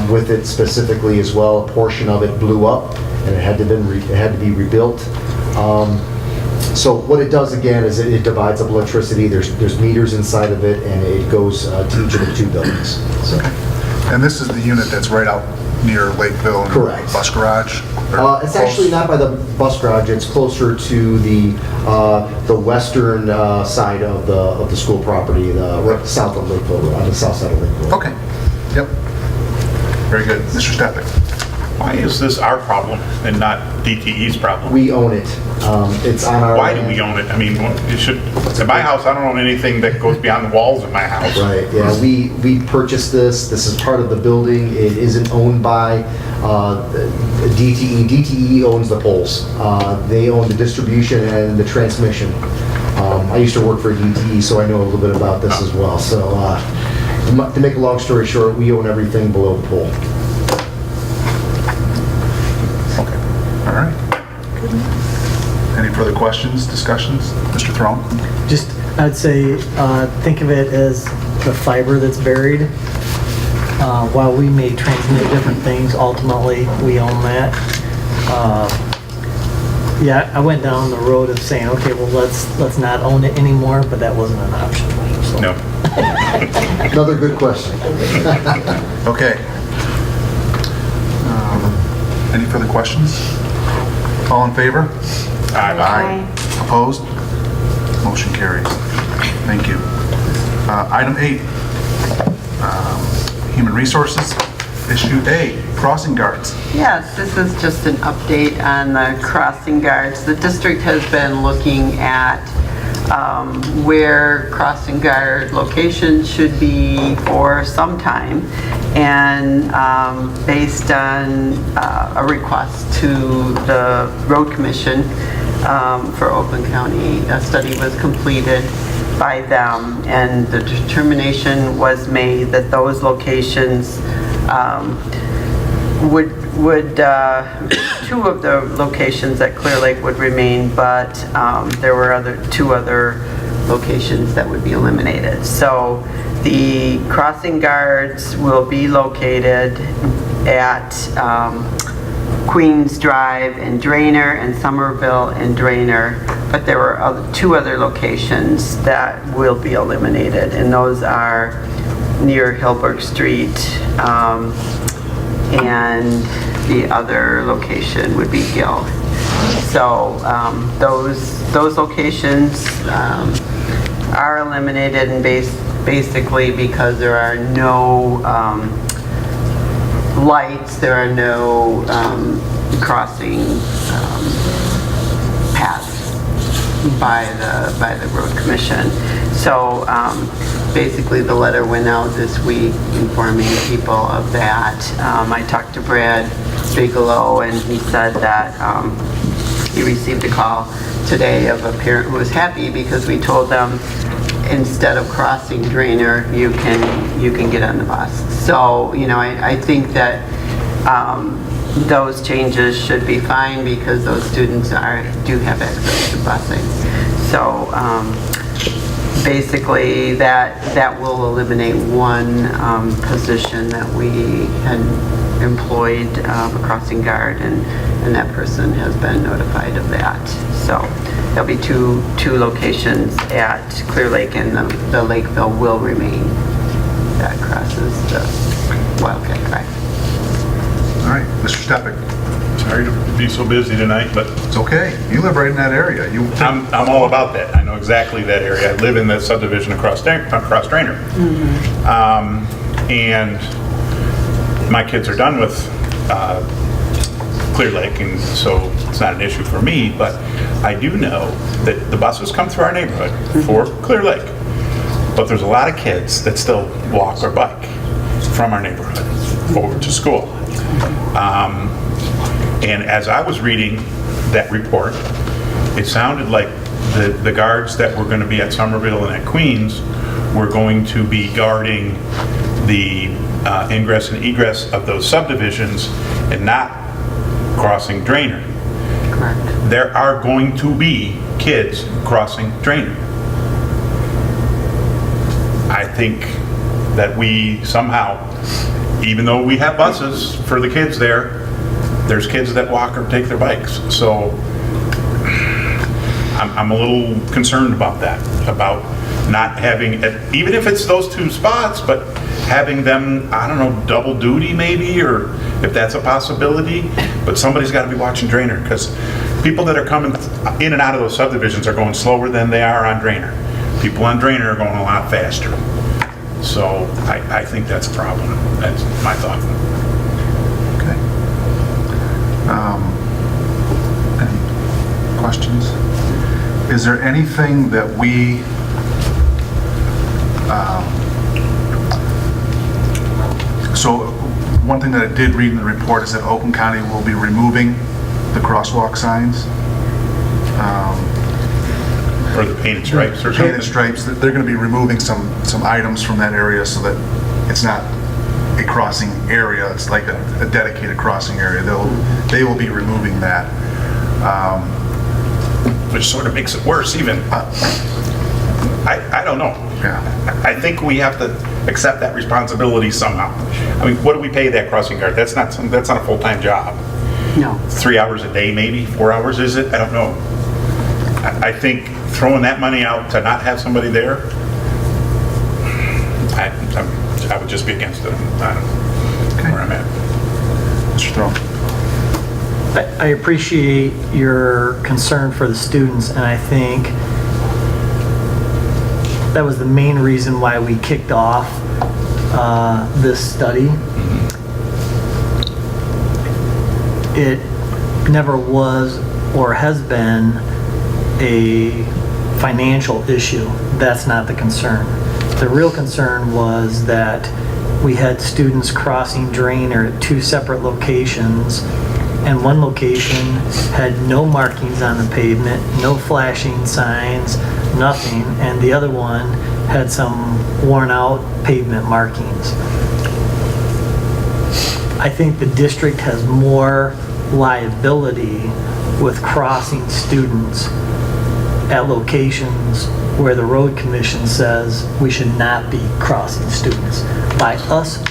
with it specifically as well. A portion of it blew up, and it had to be rebuilt. So what it does again is it divides up electricity. There's meters inside of it, and it goes to each of the 2 buildings. So. And this is the unit that's right out near Lakeville and Correct. Bus Garage? Or It's actually not by the bus garage. It's closer to the western side of the school property, right south of Lakeville, on the south side of Lakeville. Okay, yep. Very good. Mr. Stepik? Why is this our problem and not DTE's problem? We own it. It's on our Why do land. we own it? I mean, it should, in my house, I don't own anything that goes beyond the walls of my house. Right, yeah, we purchased this. This is part of the building. It isn't owned by DTE. DTE owns the poles. They own the distribution and the transmission. I used to work for DTE, so I know a little bit about this as well. So to make a long story short, we own everything below the pole. All right. Any further questions, discussions? Mr. Throne? Just, I'd say, think of it as the fiber that's buried. While we may transmit different things, ultimately, we own that. Yeah, I went down the road of saying, okay, well, let's not own it anymore, but that wasn't an option. So. No. Another good question. Okay. Any further questions? All in favor? Aye. Opposed? Motion carries. Thank you. Item 8, Human Resources, Issue A, crossing guards. Yes, this is just an update on the crossing guards. The district has been looking at where crossing guard locations should be for some time, and based on a request to the Road Commission for Oakland County, a study was completed by them, and the determination was made that those locations would 2 of the locations at Clear Lake would remain, but there were 2 other locations that would be eliminated. So the crossing guards will be located at Queens Drive and Drainer, and Somerville and Drainer, but there were 2 other locations that will be eliminated, and those are near Hilberg Street, and the other location would be Gill. So those locations are eliminated, and basically because there are no lights, there are no crossing paths by the Road Commission. So basically the letter went out this week informing people of that. I talked to Brad Bigelow, and he said that he received a call today of a parent who was happy because we told them instead of crossing Drainer, you can get on the bus. So, you know, I think that those changes should be fine because those students do have access to busing. So basically that will eliminate 1 position that we had employed, a crossing guard, and that person has been notified of that. So there'll be two locations at Clear Lake, and the Lakeville will remain. That crosses the Wildcat Drive. All right, Mr. Stepik. Sorry to be so busy tonight, but It's okay. You live right in that area. I'm all about that. I know exactly that area. I live in that subdivision across Drainer. And my kids are done with Clear Lake, and so it's not an issue for me, but I do know that the buses come through our neighborhood for Clear Lake, but there's a lot of kids that still walk or bike from our neighborhood over to school. And as I was reading that report, it sounded like the guards that were going to be at Somerville and at Queens were going to be guarding the ingress and egress of those subdivisions and not crossing Drainer. Correct. There are going to be kids crossing Drainer. I think that we somehow, even though we have buses for the kids there's kids that walk or take their bikes. So I'm a little concerned about that, about not having, even if it's those two spots, but having them, I don't know, double duty maybe, or if that's a possibility, but somebody's got to be watching Drainer, because people that are coming in and out of those subdivisions are going slower than they are on Drainer. People on Drainer are going a lot faster. So I think that's a problem. That's my thought. Okay. Any questions? Is there anything that we, so one thing that I did read in the report is that Oakland County will be removing the crosswalk signs. Or the painted stripes or something? Painted stripes, they're going to be removing some items from that area so that it's not a crossing area, it's like a dedicated crossing area. They will be removing that. Which sort of makes it worse even. I don't know. Yeah. I think we have to accept that responsibility somehow. I mean, what do we pay that crossing guard? That's not a full-time job. No. 3 hours a day maybe, 4 hours is it? I don't know. I think throwing that money out to not have somebody there, I would just be against it. I don't know where I'm at. Mr. Thrum. I appreciate your concern for the students, and I think that was the main reason why we kicked off this study. It never was or has been a financial issue. That's not the concern. The real concern was that we had students crossing Drainer at two separate locations, and one location had no markings on the pavement, no flashing signs, nothing, and the other one had some worn out pavement markings. I think the district has more liability with crossing students at locations where the road commission says we should not be crossing students. By us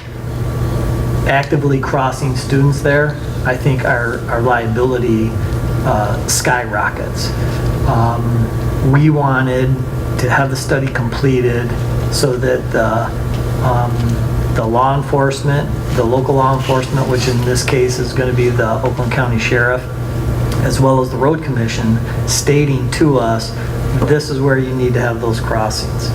actively crossing students there, I think our liability skyrockets. We wanted to have the study completed so that the law enforcement, the local law enforcement, which in this case is going to be the Oakland County Sheriff, as well as the road commission, stating to us, this is where you need to have those crossings.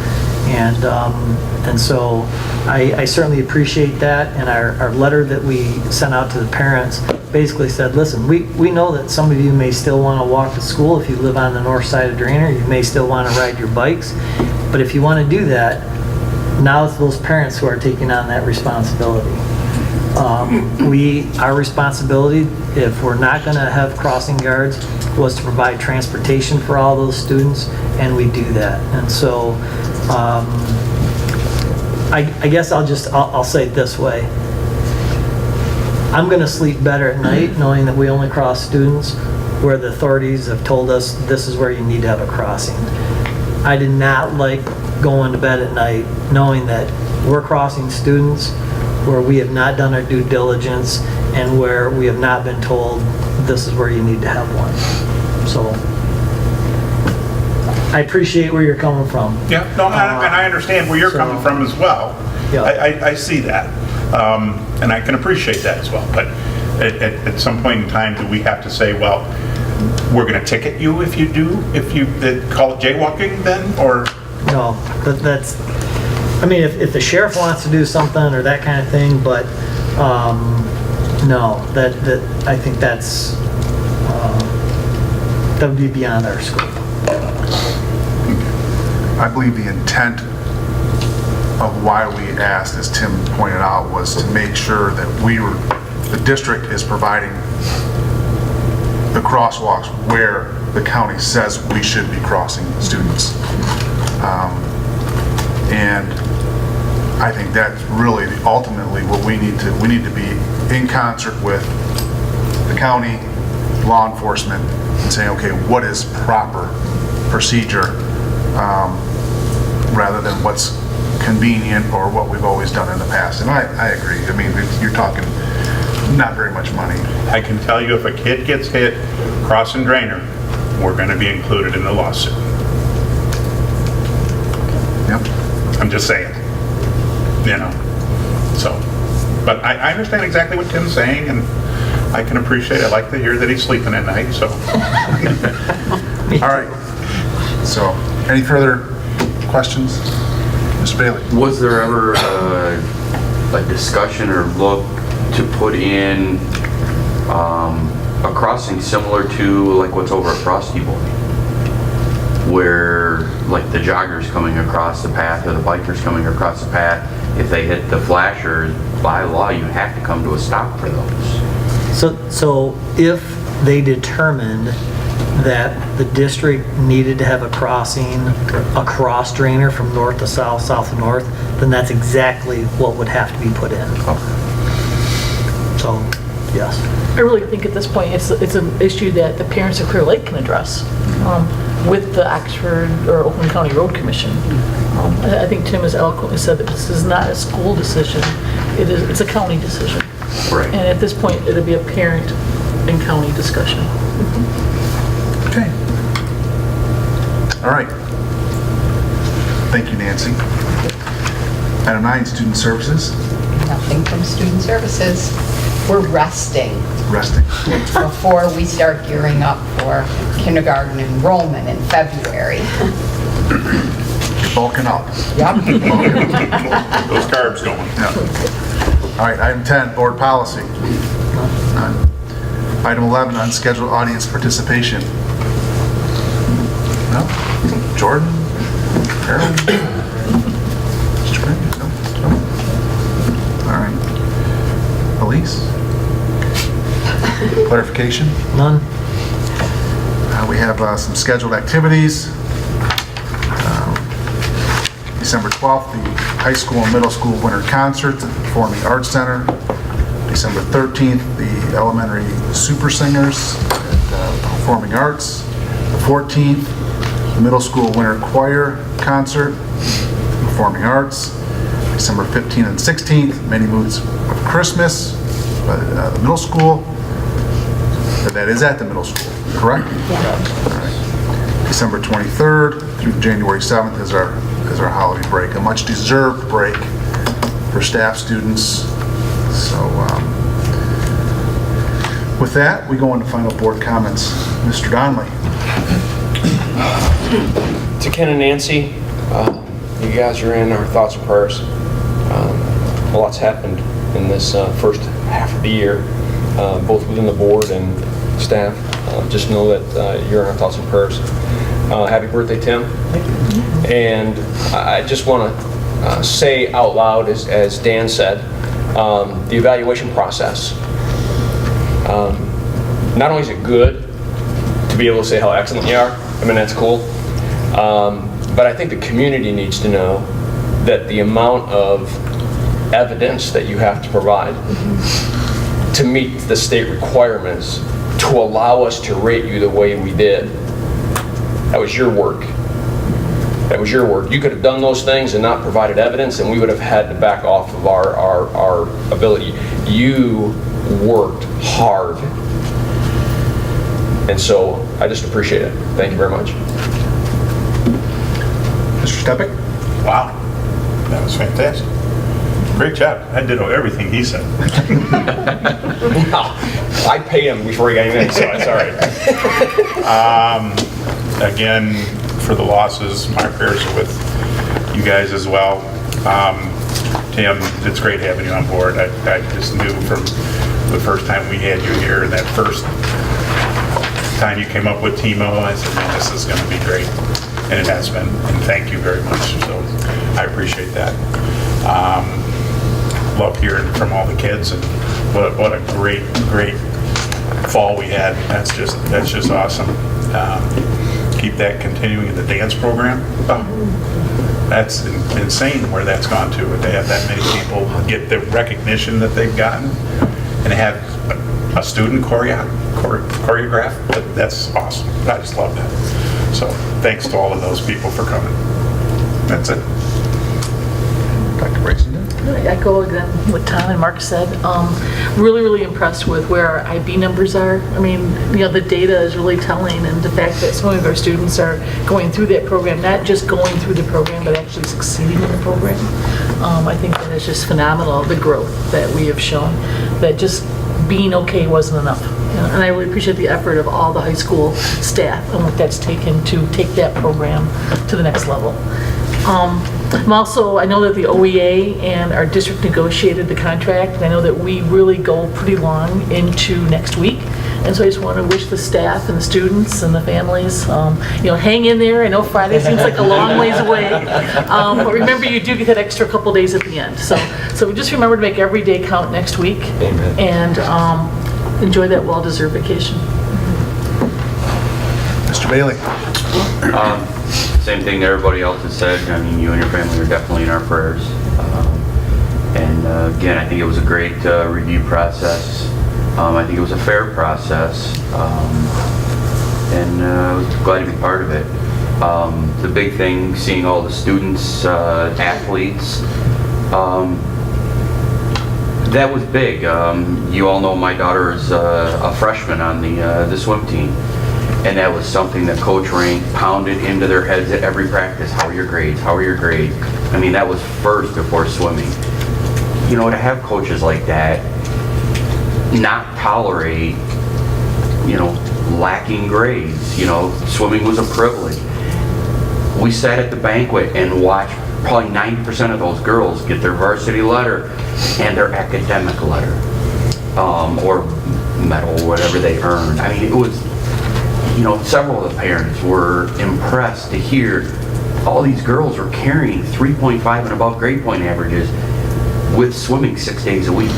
And so I certainly appreciate that, and our letter that we sent out to the parents basically said, listen, we know that some of you may still want to walk to school if you live on the north side of Drainer, you may still want to ride your bikes, but if you want to do that, now it's those parents who are taking on that responsibility. Our responsibility, if we're not going to have crossing guards, was to provide transportation for all those students, and we do that. And so I guess I'll say it this way. I'm going to sleep better at night knowing that we only cross students where the authorities have told us this is where you need to have a crossing. I did not like going to bed at night knowing that we're crossing students where we have not done our due diligence and where we have not been told this is where you need to have one. So I appreciate where you're coming from. Yeah, no, and I understand where you're coming from as well. Yeah. I see that, and I can appreciate that as well. But at some point in time, do we have to say, well, we're going to ticket you if you call it jaywalking then, or? No, that's, I mean, if the sheriff wants to do something or that kind of thing, but no, that I think that's, that would be beyond our scope. I believe the intent of why we asked, as Tim pointed out, was to make sure that the district is providing the crosswalks where the county says we should be crossing students. And I think that's really ultimately what we need to be in concert with the county, law enforcement, and saying, okay, what is proper procedure, rather than what's convenient or what we've always done in the past. And I agree. I mean, you're talking not very much money. I can tell you if a kid gets hit crossing Drainer, we're going to be included in the lawsuit. Yep. I'm just saying, so. But I understand exactly what Tim's saying, and I can appreciate, I like to hear that he's sleeping at night, so. All right. So, any further questions? Mr. Bailey? Was there ever a discussion or look to put in a crossing similar to like what's over at Frosty Boy? Where like the joggers coming across the path or the bikers coming across the path, if they hit the flashers, by law, you have to come to a stop for those. So if they determined that the district needed to have a crossing, a cross drainer from north to south, south to north, then that's exactly what would have to be put in. So, yes. I really think at this point, it's an issue that the parents of Clear Lake can address with the Oxford or Oakland County Road Commission. I think Tim has eloquently said that this is not a school decision, it's a county decision. Right. And at this point, it'll be a parent and county discussion. Okay. All right. Thank you, Nancy. Item 9, Student Services. Nothing from Student Services. We're resting Resting. before we start gearing up for kindergarten enrollment in February. You're bulking up. Yep. Those carbs going. Yeah. All right, item 10, Board Policy. None. Item 11, Unscheduled Audience Participation. No? Jordan? Carol? Mr. Brink? No? All right. Elise? Clarification? None? We have some scheduled activities. December 12th, the high school and middle school winter concerts at the Performing Arts Center. December 13th, the elementary super singers at Performing Arts. The 14th, the middle school winter choir concert, Performing Arts. December 15th and 16th, Many Moods of Christmas, the middle school. That is at the middle school, correct? Yeah. All right. December 23rd through January 7th is our holiday break, a much-deserved break for staff, students. So with that, we go into final board comments. Mr. Donnelly. To Ken and Nancy, you guys are in our thoughts and prayers. A lot's happened in this first half of the year, both within the board and staff. Just know that you're in our thoughts and prayers. Happy birthday, Tim. And I just want to say out loud, as Dan said, the evaluation process. Not only is it good to be able to say how excellent you are, I mean, that's cool, but I think the community needs to know that the amount of evidence that you have to provide to meet the state requirements to allow us to rate you the way we did, that was your work. That was your work. You could have done those things and not provided evidence, and we would have had to back off of our ability. You worked hard. And so I just appreciate it. Thank you very much. Mr. Stepik? Wow, that was fantastic. Great job. I did everything he said. I paid him before he got anything, so it's all right. Again, for the losses, my prayers are with you guys as well. Tim, it's great having you on board. I just knew from the first time we had you here, and that first time you came up with Timo, I said, man, this is going to be great. And it has been. And thank you very much. So I appreciate that. Love hearing from all the kids, and what a great fall we had. That's just awesome. Keep that continuing in the dance program. Oh, that's insane where that's gone to. If they have that many people get the recognition that they've gotten and have a student choreograph, that's awesome. I just love that. So thanks to all of those people for coming. That's it. Dr. Bracenden? echo again what Tom and Mark said. Really, really impressed with where our IB numbers are. I mean, the data is really telling, and the fact that some of our students are going through that program, not just going through the program, but actually succeeding in the program. I think that is just phenomenal, the growth that we have shown, that just being okay wasn't enough. And I really appreciate the effort of all the high school staff and what that's taken to take that program to the next level. I'm also, I know that the OEA and our district negotiated the contract, and I know that we really go pretty long into next week. And so I just want to wish the staff and the students and the families, hang in there. I know Friday seems like a long ways away, but remember you do get that extra couple days at the end. So just remember to make every day count next week. Amen. And enjoy that well-deserved vacation. Mr. Bailey. Same thing that everybody else has said. I mean, you and your family are definitely in our prayers. And again, I think it was a great review process. I think it was a fair process. And I was glad to be part of it. The big thing, seeing all the students, athletes, that was big. You all know my daughter is a freshman on the swim team. And that was something that Coach Rank pounded into their heads at every practice. How are your grades? How are your grades? I mean, that was first before swimming. To have coaches like that not tolerate, lacking grades. Swimming was a privilege. We sat at the banquet and watched probably 90% of those girls get their varsity letter and their academic letter, or medal, or whatever they earned. I mean, it was, several of the parents were impressed to hear all these girls were carrying 3.5 and above grade point averages with swimming 6 days a week.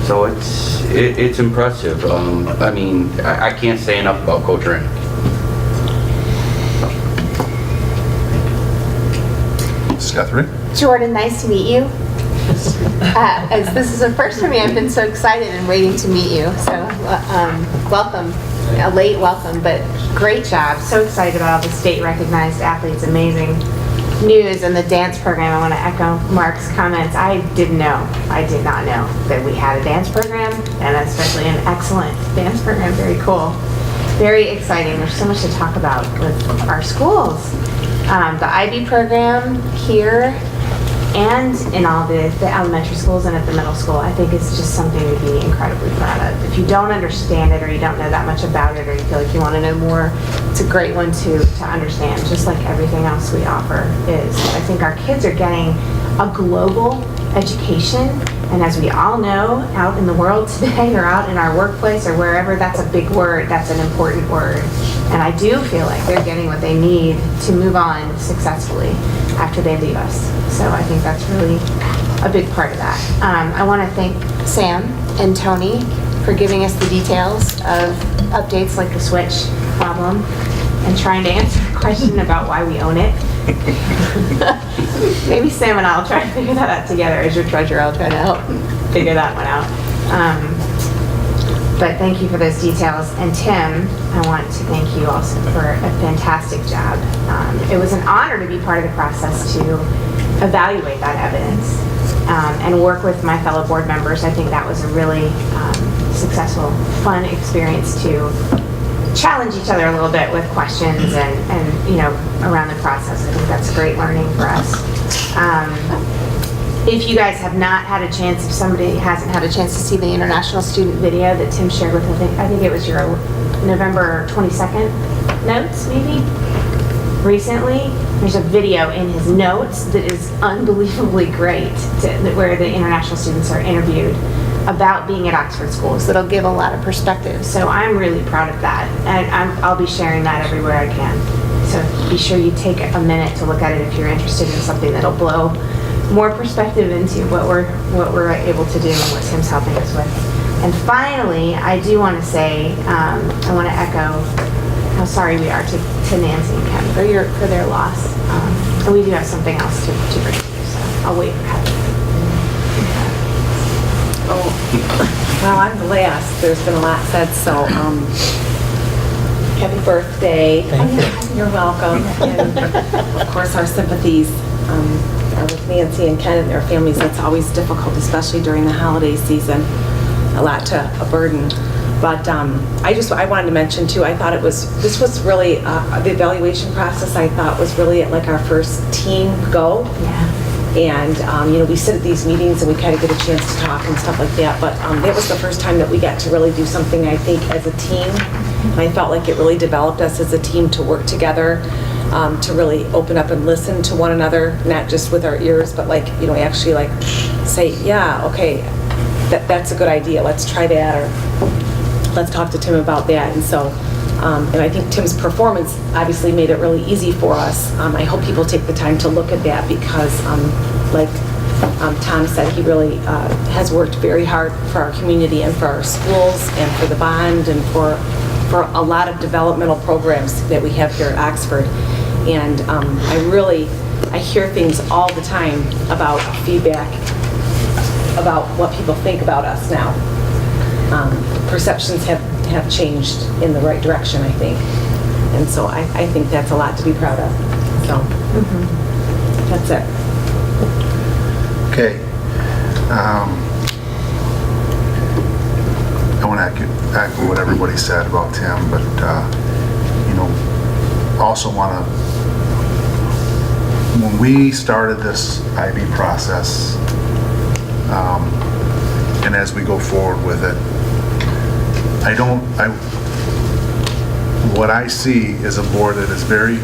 So it's impressive. I mean, I can't say enough about Coach Rank. Guthrie. Jordan, nice to meet you. As this is the first for me, I've been so excited and waiting to meet you. So welcome, a late welcome, but great job. So excited about all the state recognized athletes, amazing news, and the dance program. I want to echo Mark's comments. I did not know that we had a dance program, and especially an excellent dance program. Very cool. Very exciting. There's so much to talk about with our schools. The IB program here and in all the elementary schools and at the middle school, I think is just something to be incredibly proud of. If you don't understand it, or you don't know that much about it, or you feel like you want to know more, it's a great one to understand, just like everything else we offer is. I think our kids are getting a global education, and as we all know, out in the world today, or out in our workplace, or wherever, that's a big word, that's an important word. And I do feel like they're getting what they need to move on successfully after they leave us. So I think that's really a big part of that. I want to thank Sam and Tony for giving us the details of updates like the switch problem and trying to answer the question about why we own it. Maybe Sam and I will try to figure that out together. As your treasurer, I'll try to help figure that one out. But thank you for those details. And Tim, I want to thank you also for a fantastic job. It was an honor to be part of the process to evaluate that evidence and work with my fellow board members. I think that was a really successful, fun experience to challenge each other a little bit with questions and around the process. I think that's great learning for us. If you guys have not had a chance, if somebody hasn't had a chance to see the international student video that Tim shared with, I think it was your November 22nd notes, maybe, recently. There's a video in his notes that is unbelievably great, where the international students are interviewed about being at Oxford schools. That'll give a lot of perspective. So I'm really proud of that. And I'll be sharing that everywhere I can. So be sure you take a minute to look at it if you're interested in something that'll blow more perspective into what we're able to do and what Tim's helping us with. And finally, I do want to say, I want to echo how sorry we are to Nancy and Kevin for their loss. And we do have something else to bring to you, so I'll wait for Kevin. Well, I'm the last. There's been a lot said, so happy birthday. Thank you. You're welcome. And of course, our sympathies with Nancy and Ken and their families, that's always difficult, especially during the holiday season, a lot to a burden. But I wanted to mention too, I thought this was really, the evaluation process I thought was really like our first team go. Yeah. And, we sit at these meetings and we kind of get a chance to talk and stuff like that. But that was the first time that we got to really do something, I think, as a team. And I felt like it really developed us as a team to work together, to really open up and listen to one another, not just with our ears, but actually say, yeah, okay, that's a good idea. Let's try that, or let's talk to Tim about that. And so, and I think Tim's performance obviously made it really easy for us. I hope people take the time to look at that because, like Tom said, he really has worked very hard for our community and for our schools and for the bond and for a lot of developmental programs that we have here at Oxford. And I hear things all the time about feedback, about what people think about us now. Perceptions have changed in the right direction, I think. And so I think that's a lot to be proud of. So, that's it. Okay. I want to echo what everybody said about Tim, but, also want to, when we started this IB process, and as we go forward with it, what I see is a board that is very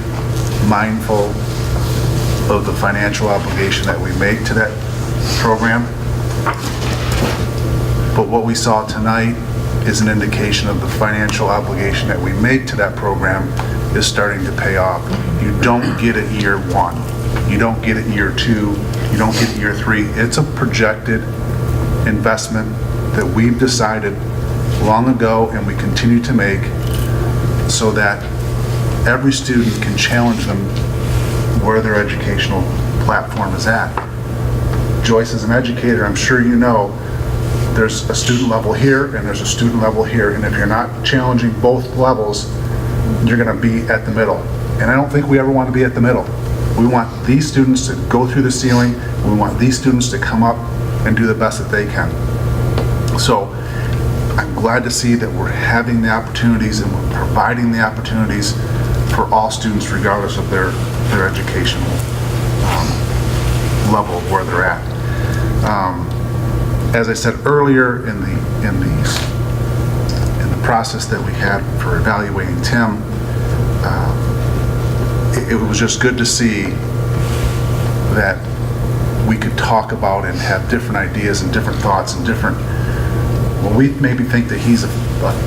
mindful of the financial obligation that we make to that program. But what we saw tonight is an indication of the financial obligation that we make to that program is starting to pay off. You don't get it year one. You don't get it year two. You don't get it year three. It's a projected investment that we've decided long ago and we continue to make so that every student can challenge them where their educational platform is at. Joyce, as an educator, I'm sure you know there's a student level here and there's a student level here, and if you're not challenging both levels, you're going to be at the middle. And I don't think we ever want to be at the middle. We want these students to go through the ceiling. We want these students to come up and do the best that they can. So I'm glad to see that we're having the opportunities and we're providing the opportunities for all students regardless of their educational level of where they're at. As I said earlier in the process that we had for evaluating Tim, it was just good to see that we could talk about and have different ideas and different thoughts and different, well, we maybe think that he's a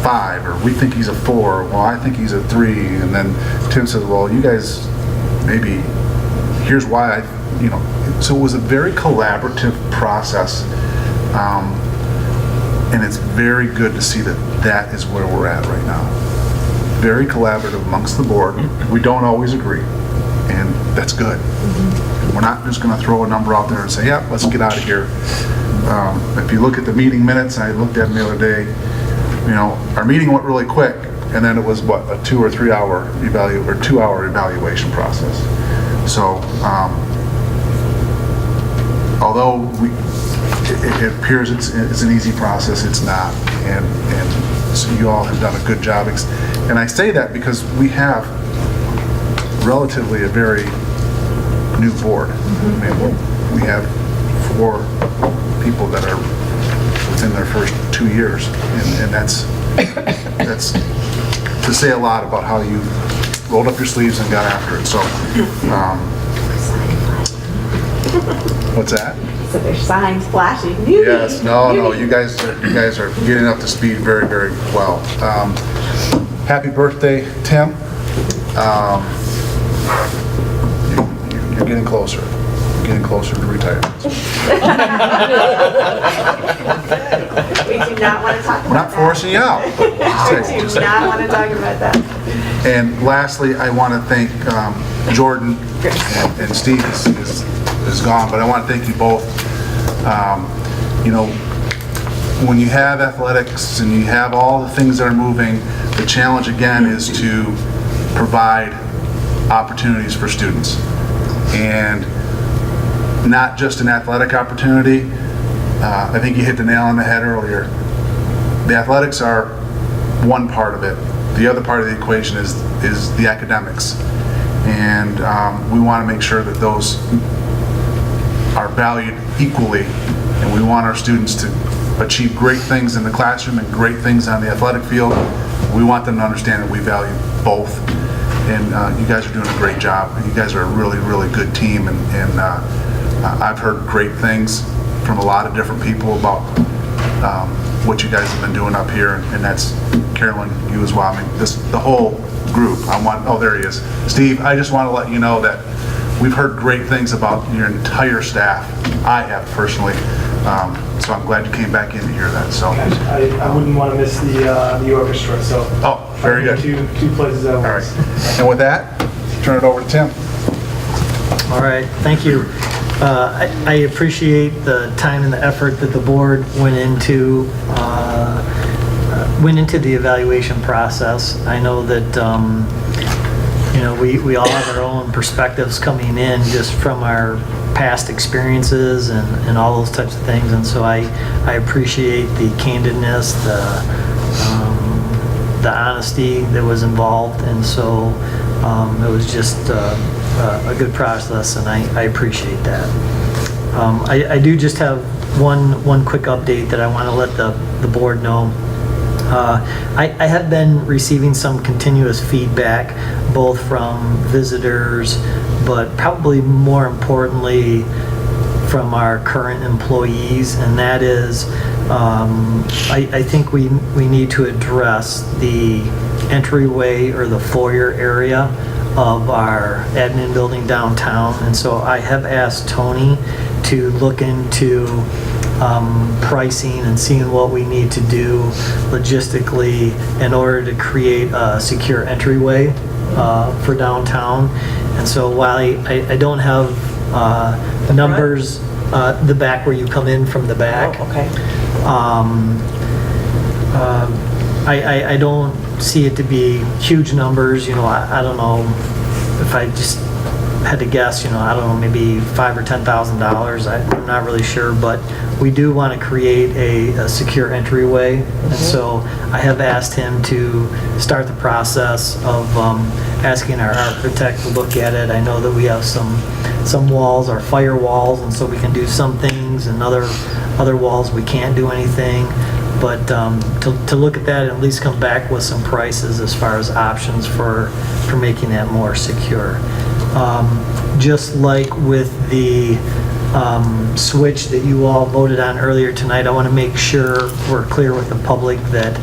5 or we think he's a 4, well, I think he's a 3, and then Tim says, well, you guys maybe, here's why so it was a very collaborative process, and it's very good to see that is where we're at right now. Very collaborative amongst the board. We don't always agree, and that's good. We're not just going to throw a number out there and say, yeah, let's get out of here. If you look at the meeting minutes, and I looked at them the other day, our meeting went really quick, and then it was what, a 2 or 3 hour 2-hour evaluation process. So although it appears it's an easy process, it's not, and so you all have done a good job. And I say that because we have relatively a very new board. I mean, we have 4 people that are within their first 2 years, and that's to say a lot about how you rolled up your sleeves and got after it. So, what's that? So there's signs flashing. Yes, no, you guys are getting up to speed very, very well. Happy birthday, Tim. You're getting closer. You're getting closer to retirement. We do not want to talk about that. We're not forcing you out. We do not want to talk about that. And lastly, I want to thank Jordan and Steve is gone, but I want to thank you both. When you have athletics and you have all the things that are moving, the challenge again is to provide opportunities for students. And not just an athletic opportunity. I think you hit the nail on the head earlier. The athletics are one part of it. The other part of the equation is the academics. And we want to make sure that those are valued equally. And we want our students to achieve great things in the classroom and great things on the athletic field. We want them to understand that we value both. And you guys are doing a great job. You guys are a really, really good team. And I've heard great things from a lot of different people about what you guys have been doing up here. And that's Carolyn, you as well. I mean, the whole group. Oh, there he is. Steve, I just want to let you know that we've heard great things about your entire staff. I have personally. So I'm glad you came back in to hear that. So I wouldn't want to miss the orchestra, so. Oh, very good. Two places at once. All right. And with that, turn it over to Tim. All right, thank you. I appreciate the time and the effort that the board went into the evaluation process. I know that we all have our own perspectives coming in just from our past experiences and all those types of things, and so I appreciate the candidness, the honesty that was involved, and so it was just a good process, and I appreciate that. I do just have one quick update that I want to let the board know. I have been receiving some continuous feedback, both from visitors, but probably more importantly from our current employees, and that is I think we need to address the entryway or the foyer area of our admin building downtown, and so I have asked Tony to look into pricing and seeing what we need to do logistically in order to create a secure entryway for downtown. And so while I don't have numbers, the back where you come in from the back. Oh, okay. I don't see it to be huge numbers. I don't know if I just had to guess, I don't know, maybe $5,000 or $10,000. I'm not really sure, but we do want to create a secure entryway, and so I have asked him to start the process of asking our architect to look at it. I know that we have some walls are fire walls, and so we can do some things, and other walls we can't do anything. But to look at that and at least come back with some prices as far as options for making that more secure. Just like with the switch that you all voted on earlier tonight, I want to make sure we're clear with the public that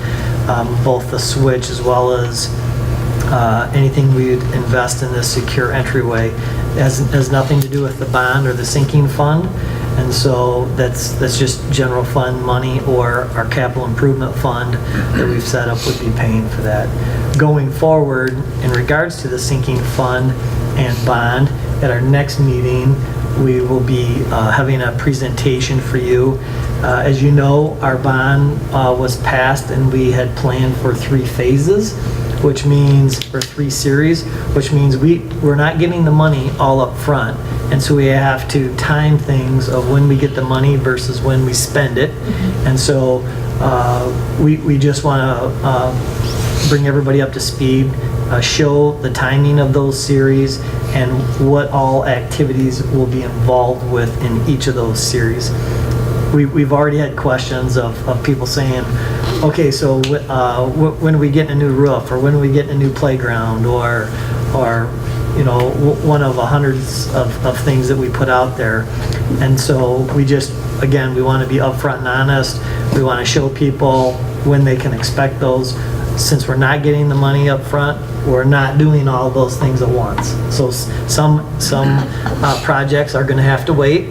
both the switch as well as anything we would invest in this secure entryway has nothing to do with the bond or the sinking fund. And so that's just general fund money, or our capital improvement fund that we've set up would be paying for that. Going forward, in regards to the sinking fund and bond, at our next meeting, we will be having a presentation for you. As you know, our bond was passed and we had planned for 3 phases, which means, or 3 series, which means we're not getting the money all up front. And so we have to time things of when we get the money versus when we spend it. And so we just want to bring everybody up to speed, show the timing of those series and what all activities will be involved with in each of those series. We've already had questions of people saying, okay, so when are we getting a new roof, or when are we getting a new playground, or one of hundreds of things that we put out there. And so we want to be upfront and honest. We want to show people when they can expect those. Since we're not getting the money up front, we're not doing all those things at once. So some projects are going to have to wait.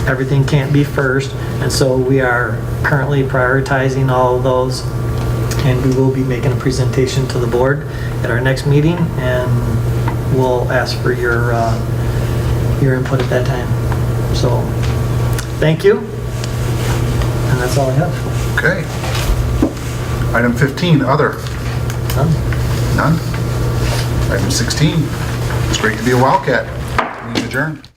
Everything can't be first. And so we are currently prioritizing all of those. And we will be making a presentation to the board at our next meeting, and we'll ask for your input at that time. So, thank you. And that's all I have. Okay. Item 15, other. None? Item 16, it's great to be a Wildcat. Meeting adjourned.